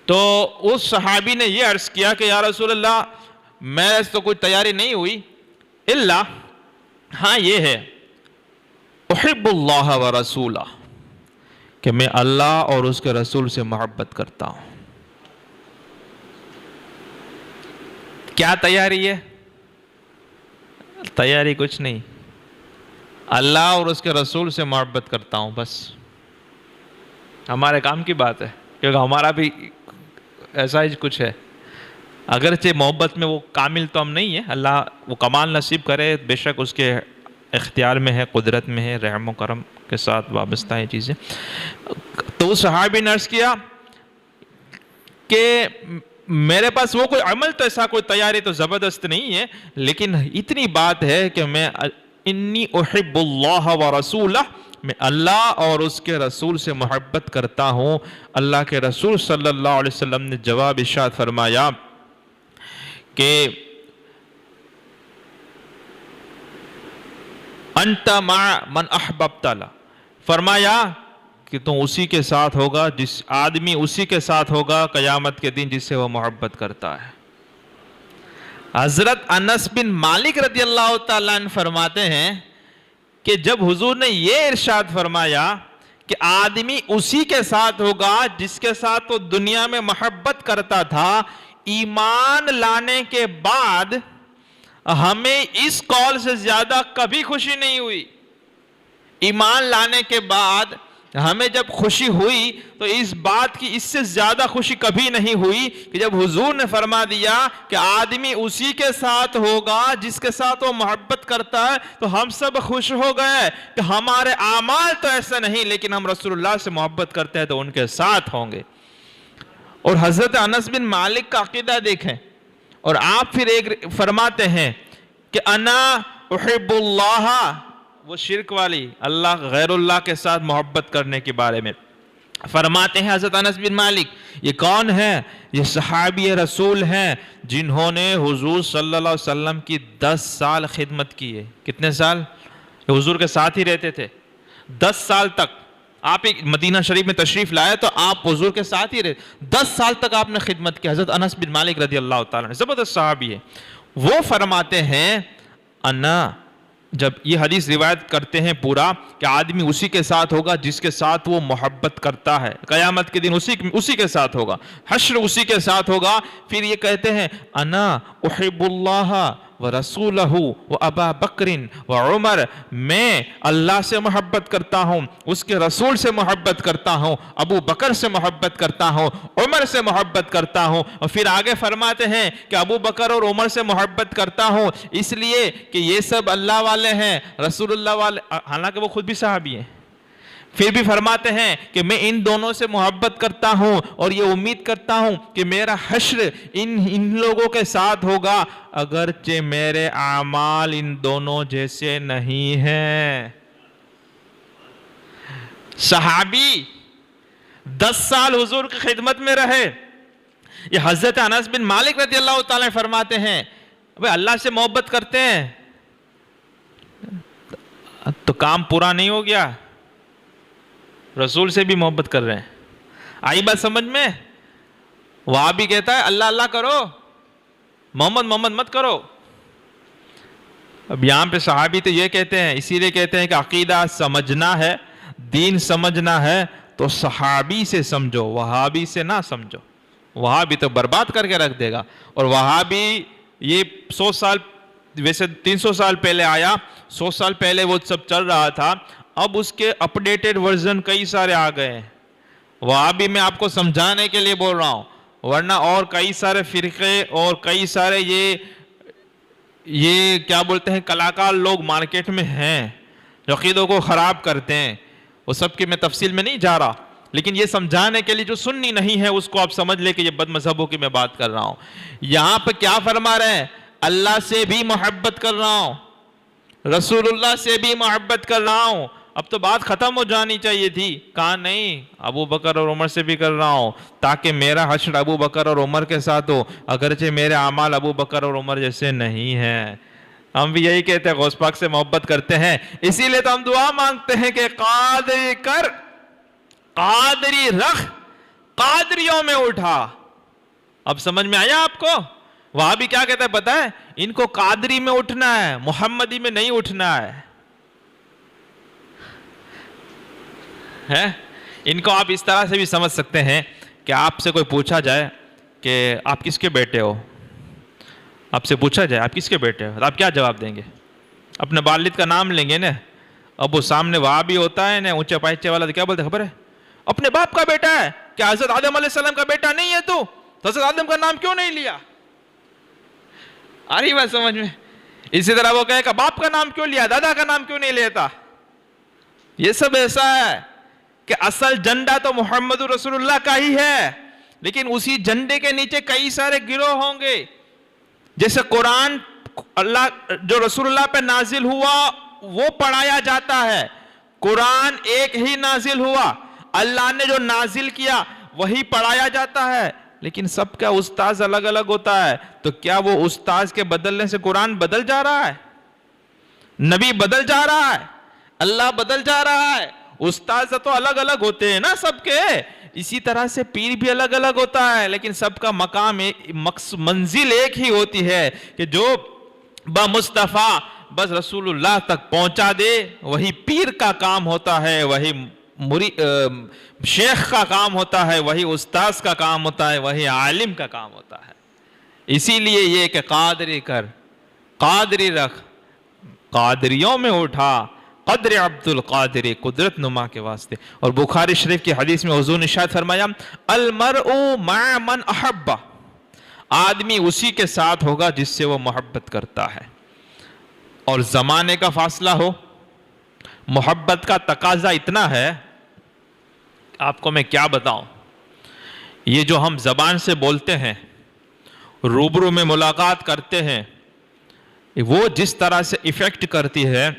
تو اس صحابی نے یہ عرض کیا کہ یا رسول اللہ میرے سے تو کوئی تیاری نہیں ہوئی، الا ہاں یہ ہے احب اللہ و رسولہ، کہ میں اللہ اور اس کے رسول سے محبت کرتا ہوں۔ کیا تیاری ہے؟ تیاری کچھ نہیں، اللہ اور اس کے رسول سے محبت کرتا ہوں، بس ہمارے کام کی بات ہے، کیونکہ ہمارا بھی ایسا ہی کچھ ہے۔ اگرچہ محبت میں وہ کامل تو ہم نہیں ہیں، اللہ وہ کمال نصیب کرے، بے شک اس کے اختیار میں ہے، قدرت میں ہے، رحم و کرم کے ساتھ وابستہ ہیں چیزیں۔ تو صحابی نے عرض کیا کہ میرے پاس وہ کوئی عمل تو ایسا کوئی تیاری تو زبردست نہیں ہے، لیکن اتنی بات ہے کہ میں انی احب اللہ و رسولہ، میں اللہ اور اس کے رسول سے محبت کرتا ہوں۔ اللہ کے رسول صلی اللہ علیہ وسلم نے جواب ارشاد فرمایا کہ انت مع من احببت، فرمایا کہ تم اسی کے ساتھ ہوگا، جس آدمی اسی کے ساتھ ہوگا قیامت کے دن جس سے وہ محبت کرتا ہے۔ حضرت انس بن مالک رضی اللہ تعالیٰ عنہ فرماتے ہیں کہ جب حضور نے یہ ارشاد فرمایا کہ آدمی اسی کے ساتھ ہوگا جس کے ساتھ وہ دنیا میں محبت کرتا تھا، ایمان لانے کے بعد ہمیں اس قول سے زیادہ کبھی خوشی نہیں ہوئی۔ ایمان لانے کے بعد ہمیں جب خوشی ہوئی تو اس بات کی اس سے زیادہ خوشی کبھی نہیں ہوئی کہ جب حضور نے فرما دیا کہ آدمی اسی کے ساتھ ہوگا جس کے ساتھ وہ محبت کرتا ہے، تو ہم سب خوش ہو گئے کہ ہمارے اعمال تو ایسا نہیں، لیکن ہم رسول اللہ سے محبت کرتے ہیں تو ان کے ساتھ ہوں گے۔ اور حضرت انس بن مالک کا عقیدہ دیکھیں، اور آپ پھر ایک فرماتے ہیں کہ انا احب اللہ، وہ شرک والی اللہ غیر اللہ کے ساتھ محبت کرنے کے بارے میں فرماتے ہیں حضرت انس بن مالک۔ یہ کون ہے؟ یہ صحابی رسول ہیں جنہوں نے حضور صلی اللہ علیہ وسلم کی 10 سال خدمت کی ہے۔ کتنے سال؟ حضور کے ساتھ ہی رہتے تھے 10 سال تک۔ آپ مدینہ شریف میں تشریف لائے تو آپ حضور کے ساتھ ہی رہے، 10 سال تک آپ نے خدمت کی۔ حضرت انس بن مالک رضی اللہ تعالیٰ عنہ زبردست صحابی ہے، وہ فرماتے ہیں انا، جب یہ حدیث روایت کرتے ہیں پورا کہ آدمی اسی کے ساتھ ہوگا جس کے ساتھ وہ محبت کرتا ہے، قیامت کے دن اسی کے ساتھ ہوگا، حشر اسی کے ساتھ ہوگا. پھر یہ کہتے ہیں انا احب اللہ ورسولہ وابا بکر وعمر، میں اللہ سے محبت کرتا ہوں، اس کے رسول سے محبت کرتا ہوں، ابو بکر سے محبت کرتا ہوں، عمر سے محبت کرتا ہوں. اور پھر آگے فرماتے ہیں کہ ابو بکر اور عمر سے محبت کرتا ہوں اس لیے کہ یہ سب اللہ والے ہیں، رسول اللہ والے، حالانکہ وہ خود بھی صحابی ہیں. پھر بھی فرماتے ہیں کہ میں ان دونوں سے محبت کرتا ہوں اور یہ امید کرتا ہوں کہ میرا حشر ان لوگوں کے ساتھ ہوگا، اگرچہ میرے اعمال ان دونوں جیسے نہیں ہیں. صحابی 10 سال حضور کی خدمت میں رہے. یہ حضرت انس بن مالک رضی اللہ تعالیٰ فرماتے ہیں اللہ سے محبت کرتے ہیں تو کام پورا نہیں ہو گیا، رسول سے بھی محبت کر رہے ہیں. آئی بات سمجھ میں؟ وہاں بھی کہتا ہے اللہ اللہ کرو، محمد محمد مت کرو. اب یہاں پہ صحابی تو یہ کہتے ہیں، اسی لیے کہتے ہیں کہ عقیدہ سمجھنا ہے، دین سمجھنا ہے تو صحابی سے سمجھو، وہابی سے نہ سمجھو. وہابی تو برباد کر کے رکھ دے گا. اور وہابی یہ 100 سال، ویسے 300 سال پہلے آیا، 100 سال پہلے وہ سب چل رہا تھا، اب اس کے اپڈیٹڈ ورژن کئی سارے آ گئے ہیں. وہابی میں آپ کو سمجھانے کے لیے بول رہا ہوں، ورنہ اور کئی سارے فرقے اور کئی سارے یہ کیا بولتے ہیں کلاکار لوگ مارکیٹ میں ہیں جو عقیدوں کو خراب کرتے ہیں. وہ سب کی میں تفصیل میں نہیں جا رہا، لیکن یہ سمجھانے کے لیے جو سنی نہیں ہے اس کو آپ سمجھ لے کہ یہ بد مذہبوں کی میں بات کر رہا ہوں. یہاں پہ کیا فرما رہے ہیں؟ اللہ سے بھی محبت کر رہا ہوں، رسول اللہ سے بھی محبت کر رہا ہوں. اب تو بات ختم ہو جانی چاہیے تھی، کہا نہیں ابو بکر اور عمر سے بھی کر رہا ہوں تاکہ میرا حشر ابو بکر اور عمر کے ساتھ ہو، اگرچہ میرے اعمال ابو بکر اور عمر جیسے نہیں ہیں. ہم بھی یہی کہتے ہیں، غوث پاک سے محبت کرتے ہیں، اسی لیے تو ہم دعا مانگتے ہیں کہ قادری کر، قادری رکھ، قادریوں میں اٹھا. اب سمجھ میں آیا آپ کو؟ وہاں بھی کیا کہتا ہے پتہ ہے؟ ان کو قادری میں اٹھنا ہے، محمدی میں نہیں اٹھنا ہے. ان کو آپ اس طرح سے بھی سمجھ سکتے ہیں کہ آپ سے کوئی پوچھا جائے کہ آپ کس کے بیٹے ہو، آپ سے پوچھا جائے آپ کس کے بیٹے ہو، آپ کیا جواب دیں گے؟ اپنے والد کا نام لیں گے نا. اب وہ سامنے وہاں بھی ہوتا ہے نا اونچے پائچے والا، تو کیا بولتے خبر ہے؟ اپنے باپ کا بیٹا ہے، کیا حضرت آدم علیہ السلام کا بیٹا نہیں ہے تو حضرت آدم کا نام کیوں نہیں لیا؟ آ رہی بات سمجھ میں؟ اسی طرح وہ کہے کہ باپ کا نام کیوں لیا، دادا کا نام کیوں نہیں لیتا؟ یہ سب ایسا ہے کہ اصل جھنڈا تو محمد رسول اللہ کا ہی ہے، لیکن اسی جھنڈے کے نیچے کئی سارے گروہ ہوں گے. جیسے قرآن اللہ جو رسول اللہ پہ نازل ہوا وہ پڑھایا جاتا ہے، قرآن ایک ہی نازل ہوا، اللہ نے جو نازل کیا وہی پڑھایا جاتا ہے، لیکن سب کا استاذ الگ الگ ہوتا ہے. تو کیا وہ استاذ کے بدلنے سے قرآن بدل جا رہا ہے؟ نبی بدل جا رہا ہے؟ اللہ بدل جا رہا ہے؟ استاذ تو الگ الگ ہوتے ہیں نا سب کے. اسی طرح سے پیر بھی الگ الگ ہوتا ہے، لیکن سب کا مقام منزل ایک ہی ہوتی ہے کہ جو بمصطفیٰ بس رسول اللہ تک پہنچا دے، وہی پیر کا کام ہوتا ہے، وہی شیخ کا کام ہوتا ہے، وہی استاذ کا کام ہوتا ہے، وہی عالم کا کام ہوتا ہے. اسی لیے یہ کہ قادری کر، قادری رکھ، قادریوں میں اٹھا، قدر عبد القادری، قدرت نما کے واسطے. اور بخاری شریف کی حدیث میں حضور نے ارشاد فرمایا المرء مع من احب، آدمی اسی کے ساتھ ہوگا جس سے وہ محبت کرتا ہے. اور زمانے کا فاصلہ ہو، محبت کا تقاضا اتنا ہے، آپ کو میں کیا بتاؤں. یہ جو ہم زبان سے بولتے ہیں، روبرو میں ملاقات کرتے ہیں، وہ جس طرح سے ایفیکٹ کرتی ہے،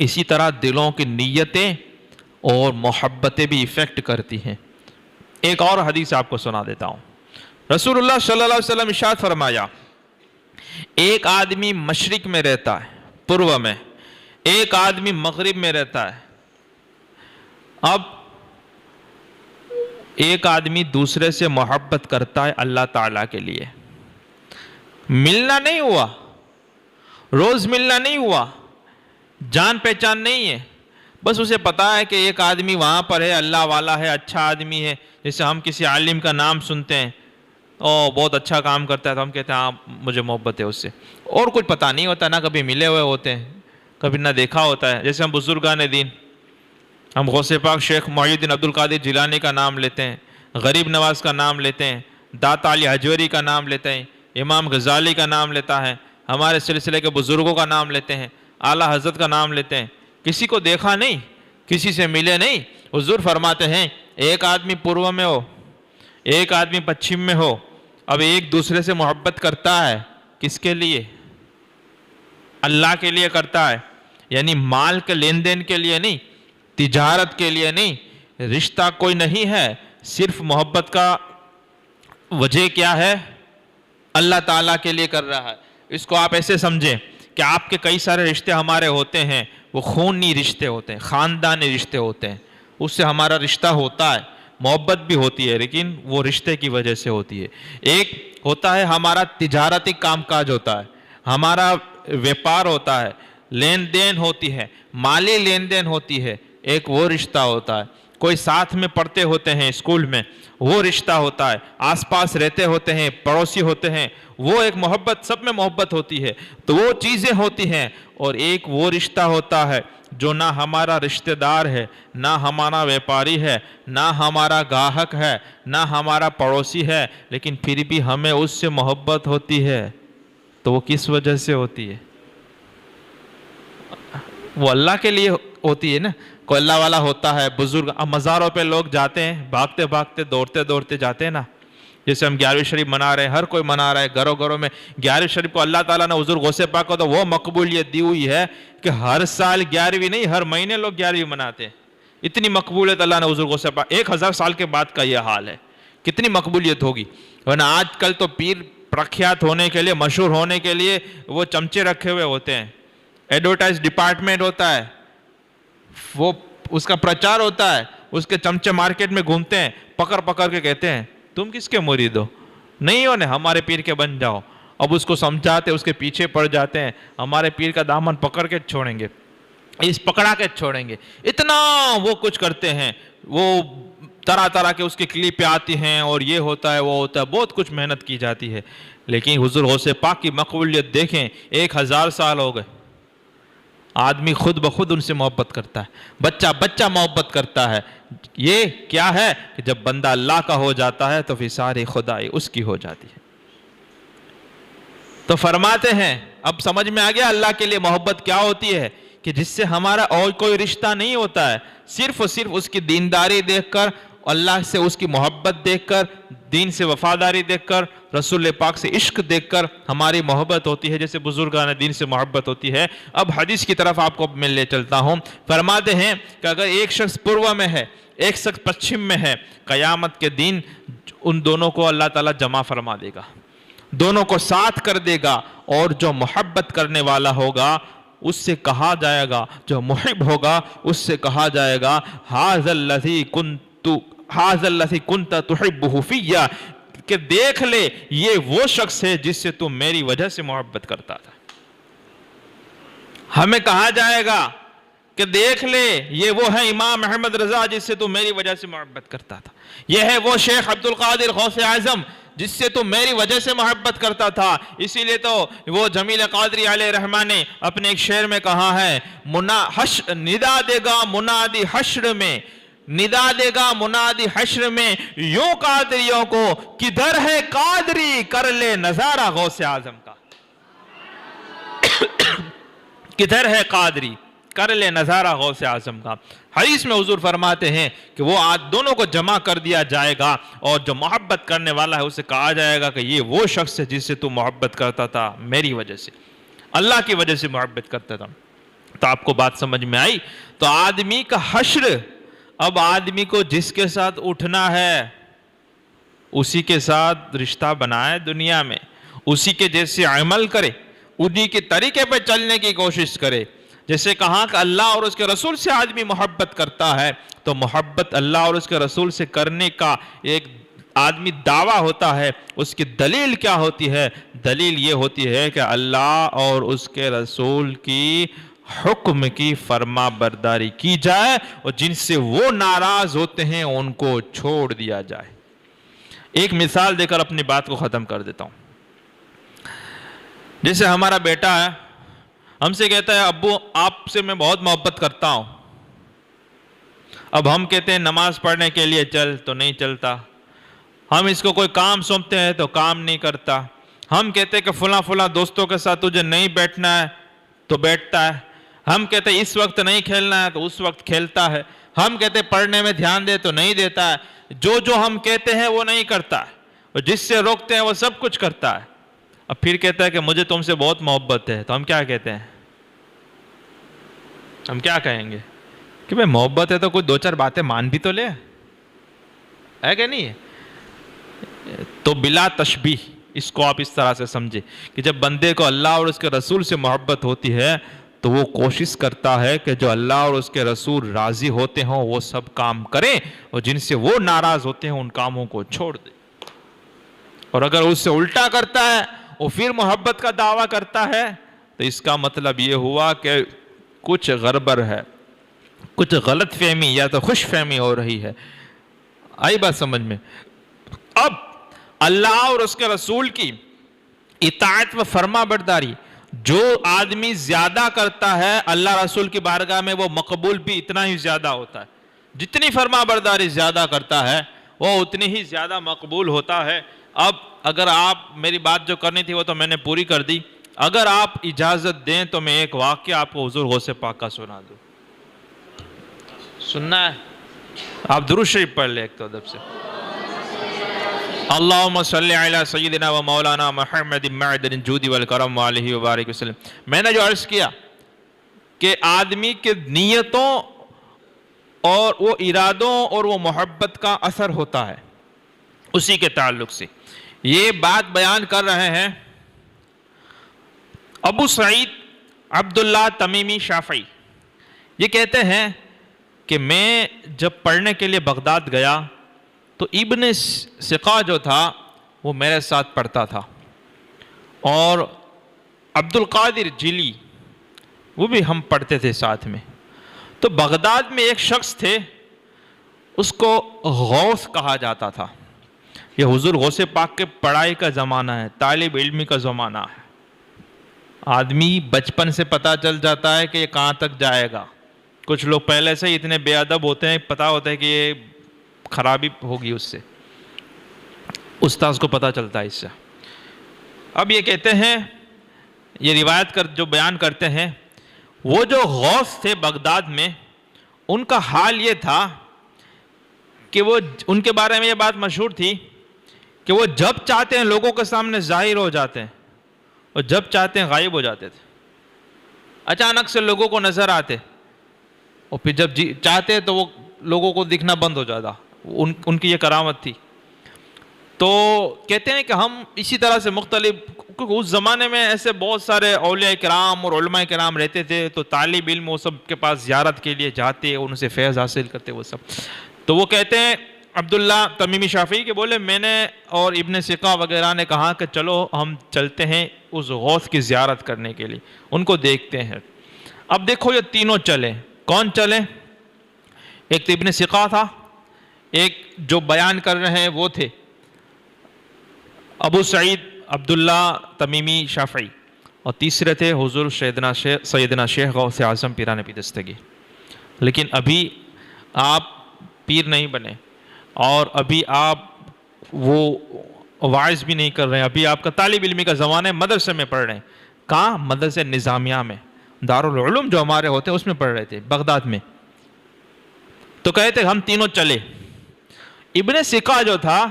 اسی طرح دلوں کی نیتیں اور محبتیں بھی ایفیکٹ کرتی ہیں. ایک اور حدیث آپ کو سنا دیتا ہوں. رسول اللہ صلی اللہ علیہ وسلم ارشاد فرمایا ایک آدمی مشرق میں رہتا ہے، پورو میں، ایک آدمی مغرب میں رہتا ہے. اب ایک آدمی دوسرے سے محبت کرتا ہے اللہ تعالیٰ کے لیے، ملنا نہیں ہوا، روز ملنا نہیں ہوا، جان پہچان نہیں ہے، بس اسے پتا ہے کہ ایک آدمی وہاں پر ہے، اللہ والا ہے، اچھا آدمی ہے. جیسے ہم کسی عالم کا نام سنتے ہیں، بہت اچھا کام کرتا ہے، تو ہم کہتے ہیں ہاں مجھے محبت ہے اس سے، اور کچھ پتہ نہیں ہوتا، نہ کبھی ملے ہوئے ہوتے ہیں، کبھی نہ دیکھا ہوتا ہے. جیسے ہم بزرگان دین، ہم غوث پاک شیخ معی الدین عبد القادر جیلانی کا نام لیتے ہیں، غریب نواز کا نام لیتے ہیں، داتا علی حجویری کا نام لیتے ہیں، امام غزالی کا نام لیتا ہے، ہمارے سلسلے کے بزرگوں کا نام لیتے ہیں، اعلیٰ حضرت کا نام لیتے ہیں. کسی کو دیکھا نہیں، کسی سے ملے نہیں. حضور فرماتے ہیں ایک آدمی پورو میں ہو، ایک آدمی پچھم میں ہو، اب ایک دوسرے سے محبت کرتا ہے، کس کے لیے؟ اللہ کے لیے کرتا ہے. یعنی مال کے لین دین کے لیے نہیں، تجارت کے لیے نہیں، رشتہ کوئی نہیں ہے، صرف محبت کا وجہ کیا ہے؟ اللہ تعالیٰ کے لیے کر رہا ہے. اس کو آپ ایسے سمجھیں کہ آپ کے کئی سارے رشتے ہمارے ہوتے ہیں، وہ خونی رشتے ہوتے ہیں، خاندانی رشتے ہوتے ہیں، اس سے ہمارا رشتہ ہوتا ہے، محبت بھی ہوتی ہے، لیکن وہ رشتے کی وجہ سے ہوتی ہے. ایک ہوتا ہے ہمارا تجارتی کام کاج ہوتا ہے، ہمارا ویپار ہوتا ہے، لین دین ہوتی ہے، مالی لین دین ہوتی ہے، ایک وہ رشتہ ہوتا ہے. کوئی ساتھ میں پڑھتے ہوتے ہیں اسکول میں، وہ رشتہ ہوتا ہے. آس پاس رہتے ہوتے ہیں، پڑوسی ہوتے ہیں، وہ ایک محبت، سب میں محبت ہوتی ہے، تو وہ چیزیں ہوتی ہیں. اور ایک وہ رشتہ ہوتا ہے جو نہ ہمارا رشتہ دار ہے، نہ ہمارا ویپاری ہے، نہ ہمارا گاہک ہے، نہ ہمارا پڑوسی ہے، لیکن پھر بھی ہمیں اس سے محبت ہوتی ہے. تو وہ کس وجہ سے ہوتی ہے؟ وہ اللہ کے لیے ہوتی ہے نا. کوئی اللہ والا ہوتا ہے، بزرگ. اب مزاروں پہ لوگ جاتے ہیں، بھاگتے بھاگتے دوڑتے دوڑتے جاتے ہیں نا. جیسے ہم 11ویں شریف منا رہے ہیں، ہر کوئی منا رہا ہے گھروں گھروں میں. 11ویں شریف کو اللہ تعالیٰ نے حضور غوث پاک کو تو وہ مقبولیت دی ہوئی ہے کہ ہر سال 11ویں نہیں، ہر مہینے لوگ 11ویں مناتے ہیں. اتنی مقبولیت اللہ نے حضور غوث پاک، 1000 سال کے بعد کا یہ حال ہے، کتنی مقبولیت ہوگی. ورنہ آج کل تو پیر پرکھیات ہونے کے لیے، مشہور ہونے کے لیے وہ چمچے رکھے ہوئے ہوتے ہیں، ایڈورٹائز ڈپارٹمنٹ ہوتا ہے، وہ اس کا پرچار ہوتا ہے، اس کے چمچے مارکیٹ میں گھومتے ہیں، پکڑ پکڑ کے کہتے ہیں تم کس کے مرید ہو؟ نہیں ہو نا، ہمارے پیر کے بن جاؤ. اب اس کو سمجھاتے، اس کے پیچھے پڑ جاتے ہیں، ہمارے پیر کا دامن پکڑ کے چھوڑیں گے، اس پکڑا کے چھوڑیں گے. اتنا وہ کچھ کرتے ہیں، وہ طرح طرح کے اس کے کلپ پہ آتی ہیں، اور یہ ہوتا ہے وہ ہوتا ہے، بہت کچھ محنت کی جاتی ہے. لیکن حضور غوث پاک کی مقبولیت دیکھیں، 1000 سال ہو گئے، آدمی خود بخود ان سے محبت کرتا ہے، بچہ بچہ محبت کرتا ہے. یہ کیا ہے کہ جب بندہ اللہ کا ہو جاتا ہے تو پھر ساری خدائی اس کی ہو جاتی ہے. تو فرماتے ہیں، اب سمجھ میں آ گیا اللہ کے لیے محبت کیا ہوتی ہے، کہ جس سے ہمارا اور کوئی رشتہ نہیں ہوتا ہے، صرف اور صرف اس کی دینداری دیکھ کر، اللہ سے اس کی محبت دیکھ کر، دین سے وفاداری دیکھ کر، رسول پاک سے عشق دیکھ کر ہماری محبت ہوتی ہے، جیسے بزرگان دین سے محبت ہوتی ہے. اب حدیث کی طرف آپ کو میں لے چلتا ہوں. فرماتے ہیں کہ اگر ایک شخص پورو میں ہے، ایک شخص پچھم میں ہے، قیامت کے دن ان دونوں کو اللہ تعالیٰ جمع فرما دے گا، دونوں کو ساتھ کر دے گا. اور جو محبت کرنے والا ہوگا اس سے کہا جائے گا، جو محب ہوگا اس سے کہا جائے گا ھذا الذی کنت تحبہ فی، کہ دیکھ لے یہ وہ شخص ہے جس سے تم میری وجہ سے محبت کرتا تھا. ہمیں کہا جائے گا کہ دیکھ لے یہ وہ ہے امام احمد رضا جس سے تم میری وجہ سے محبت کرتا تھا، یہ ہے وہ شیخ عبد القادر غوث اعظم جس سے تم میری وجہ سے محبت کرتا تھا. اسی لیے تو وہ جمیل قادری علیہ رحمٰن نے اپنے ایک شعر میں کہا ہے، ندا دے گا منادی حشر میں، ندا دے گا منادی حشر میں یوں قادریوں کو، کدھر ہے قادری کر لے نظارہ غوث اعظم کا. کدھر ہے قادری کر لے نظارہ غوث اعظم کا. حدیث میں حضور فرماتے ہیں کہ وہ دونوں کو جمع کر دیا جائے گا، اور جو محبت کرنے والا ہے اسے کہا جائے گا کہ یہ وہ شخص ہے جس سے تو محبت کرتا تھا میری وجہ سے، اللہ کی وجہ سے محبت کرتا تھا. تو آپ کو بات سمجھ میں آئی؟ تو آدمی کا حشر، اب آدمی کو جس کے ساتھ اٹھنا ہے اسی کے ساتھ رشتہ بنائے دنیا میں، اسی کے جیسے عمل کرے، انہی کے طریقے پہ چلنے کی کوشش کرے. جیسے کہا کہ اللہ اور اس کے رسول سے آدمی محبت کرتا ہے، تو محبت اللہ اور اس کے رسول سے کرنے کا ایک آدمی دعویٰ ہوتا ہے اس کی دلیل کیا ہوتی ہے؟ دلیل یہ ہوتی ہے کہ اللہ اور اس کے رسول کی حکم کی فرما برداری کی جائے اور جن سے وہ ناراض ہوتے ہیں ان کو چھوڑ دیا جائے۔ ایک مثال دے کر اپنی بات کو ختم کر دیتا ہوں۔ جیسے ہمارا بیٹا ہے، ہم سے کہتا ہے ابو آپ سے میں بہت محبت کرتا ہوں، اب ہم کہتے ہیں نماز پڑھنے کے لیے چل تو نہیں چلتا، ہم اس کو کوئی کام سونپتے ہیں تو کام نہیں کرتا، ہم کہتے ہیں کہ فلاں فلاں دوستوں کے ساتھ تجھے نہیں بیٹھنا ہے تو بیٹھتا ہے، ہم کہتے ہیں اس وقت نہیں کھیلنا ہے تو اس وقت کھیلتا ہے، ہم کہتے ہیں پڑھنے میں دھیان دے تو نہیں دیتا ہے، جو ہم کہتے ہیں وہ نہیں کرتا ہے، اور جس سے روکتے ہیں وہ سب کچھ کرتا ہے۔ اب پھر کہتا ہے کہ مجھے تم سے بہت محبت ہے، تو ہم کیا کہتے ہیں؟ ہم کیا کہیں گے کہ بھئی محبت ہے تو کوئی دو چار باتیں مان بھی تو لے، ہے کہ نہیں ہے؟ تو بلا تشبیہ اس کو آپ اس طرح سے سمجھے کہ جب بندے کو اللہ اور اس کے رسول سے محبت ہوتی ہے تو وہ کوشش کرتا ہے کہ جو اللہ اور اس کے رسول راضی ہوتے ہوں وہ سب کام کریں، اور جن سے وہ ناراض ہوتے ہیں ان کاموں کو چھوڑ دے۔ اور اگر اس سے الٹا کرتا ہے اور پھر محبت کا دعویٰ کرتا ہے تو اس کا مطلب یہ ہوا کہ کچھ گڑبڑ ہے، کچھ غلط فہمی یا تو خوش فہمی ہو رہی ہے۔ آئی بات سمجھ میں؟ اب اللہ اور اس کے رسول کی اطاعت و فرما برداری جو آدمی زیادہ کرتا ہے اللہ رسول کی بارگاہ میں وہ مقبول بھی اتنا ہی زیادہ ہوتا ہے۔ جتنی فرما برداری زیادہ کرتا ہے وہ اتنی ہی زیادہ مقبول ہوتا ہے۔ اب اگر آپ میری بات جو کرنی تھی وہ تو میں نے پوری کر دی، اگر آپ اجازت دیں تو میں ایک واقعہ آپ کو حضور غوث پاک کا سنا دوں۔ سننا ہے؟ آپ درود شریف پڑھ لیں ایک تو ادب سے۔ اللہم صلی علی سیدنا و مولانا محمد معدن الجود والکرم وآلہ وبارک وسلم۔ میں نے جو عرض کیا کہ آدمی کے نیتوں اور وہ ارادوں اور وہ محبت کا اثر ہوتا ہے، اسی کے تعلق سے یہ بات بیان کر رہے ہیں ابو سعید عبداللہ تمیمی شافعی۔ یہ کہتے ہیں کہ میں جب پڑھنے کے لیے بغداد گیا تو ابن سقا جو تھا وہ میرے ساتھ پڑھتا تھا، اور عبد القادر جیلی وہ بھی ہم پڑھتے تھے ساتھ میں۔ تو بغداد میں ایک شخص تھے، اس کو غوث کہا جاتا تھا۔ یہ حضور غوث پاک کے پڑھائی کا زمانہ ہے، طالب علمی کا زمانہ ہے۔ آدمی بچپن سے پتہ چل جاتا ہے کہ یہ کہاں تک جائے گا۔ کچھ لوگ پہلے سے اتنے بے ادب ہوتے ہیں، پتہ ہوتا ہے کہ یہ خرابی ہوگی، اس سے استاذ کو پتہ چلتا ہے اس سے۔ اب یہ کہتے ہیں، یہ روایت جو بیان کرتے ہیں، وہ جو غوث تھے بغداد میں ان کا حال یہ تھا کہ وہ ان کے بارے میں یہ بات مشہور تھی کہ وہ جب چاہتے ہیں لوگوں کے سامنے ظاہر ہو جاتے ہیں اور جب چاہتے ہیں غائب ہو جاتے تھے، اچانک سے لوگوں کو نظر آتے اور پھر جب چاہتے تو وہ لوگوں کو دکھنا بند ہو جاتا۔ ان کی یہ کرامت تھی۔ تو کہتے ہیں کہ ہم اسی طرح سے مختلف، کیونکہ اس زمانے میں ایسے بہت سارے اولیاء کرام اور علماء کرام رہتے تھے، تو طالب علم وہ سب کے پاس زیارت کے لیے جاتے، ان سے فیض حاصل کرتے وہ سب۔ تو وہ کہتے ہیں عبداللہ تمیمی شافعی کہ بولے میں نے اور ابن سقا وغیرہ نے کہا کہ چلو ہم چلتے ہیں اس غوث کی زیارت کرنے کے لیے، ان کو دیکھتے ہیں۔ اب دیکھو یہ تینوں چلے، کون چلے؟ ایک تو ابن سقا تھا، ایک جو بیان کر رہے ہیں وہ تھے ابو سعید عبداللہ تمیمی شافعی، اور تیسرے تھے حضور سیدنا شیخ غوث اعظم پیران پی دستگیر۔ لیکن ابھی آپ پیر نہیں بنے، اور ابھی آپ وہ واعظ بھی نہیں کر رہے ہیں، ابھی آپ کا طالب علمی کا زمانہ ہے، مدرسے میں پڑھ رہے ہیں۔ کہاں؟ مدرسے نظامیہ میں، دارالعلوم جو ہمارے ہوتے ہیں اس میں پڑھ رہے تھے بغداد میں۔ تو کہتے ہم تینوں چلے۔ ابن سقا جو تھا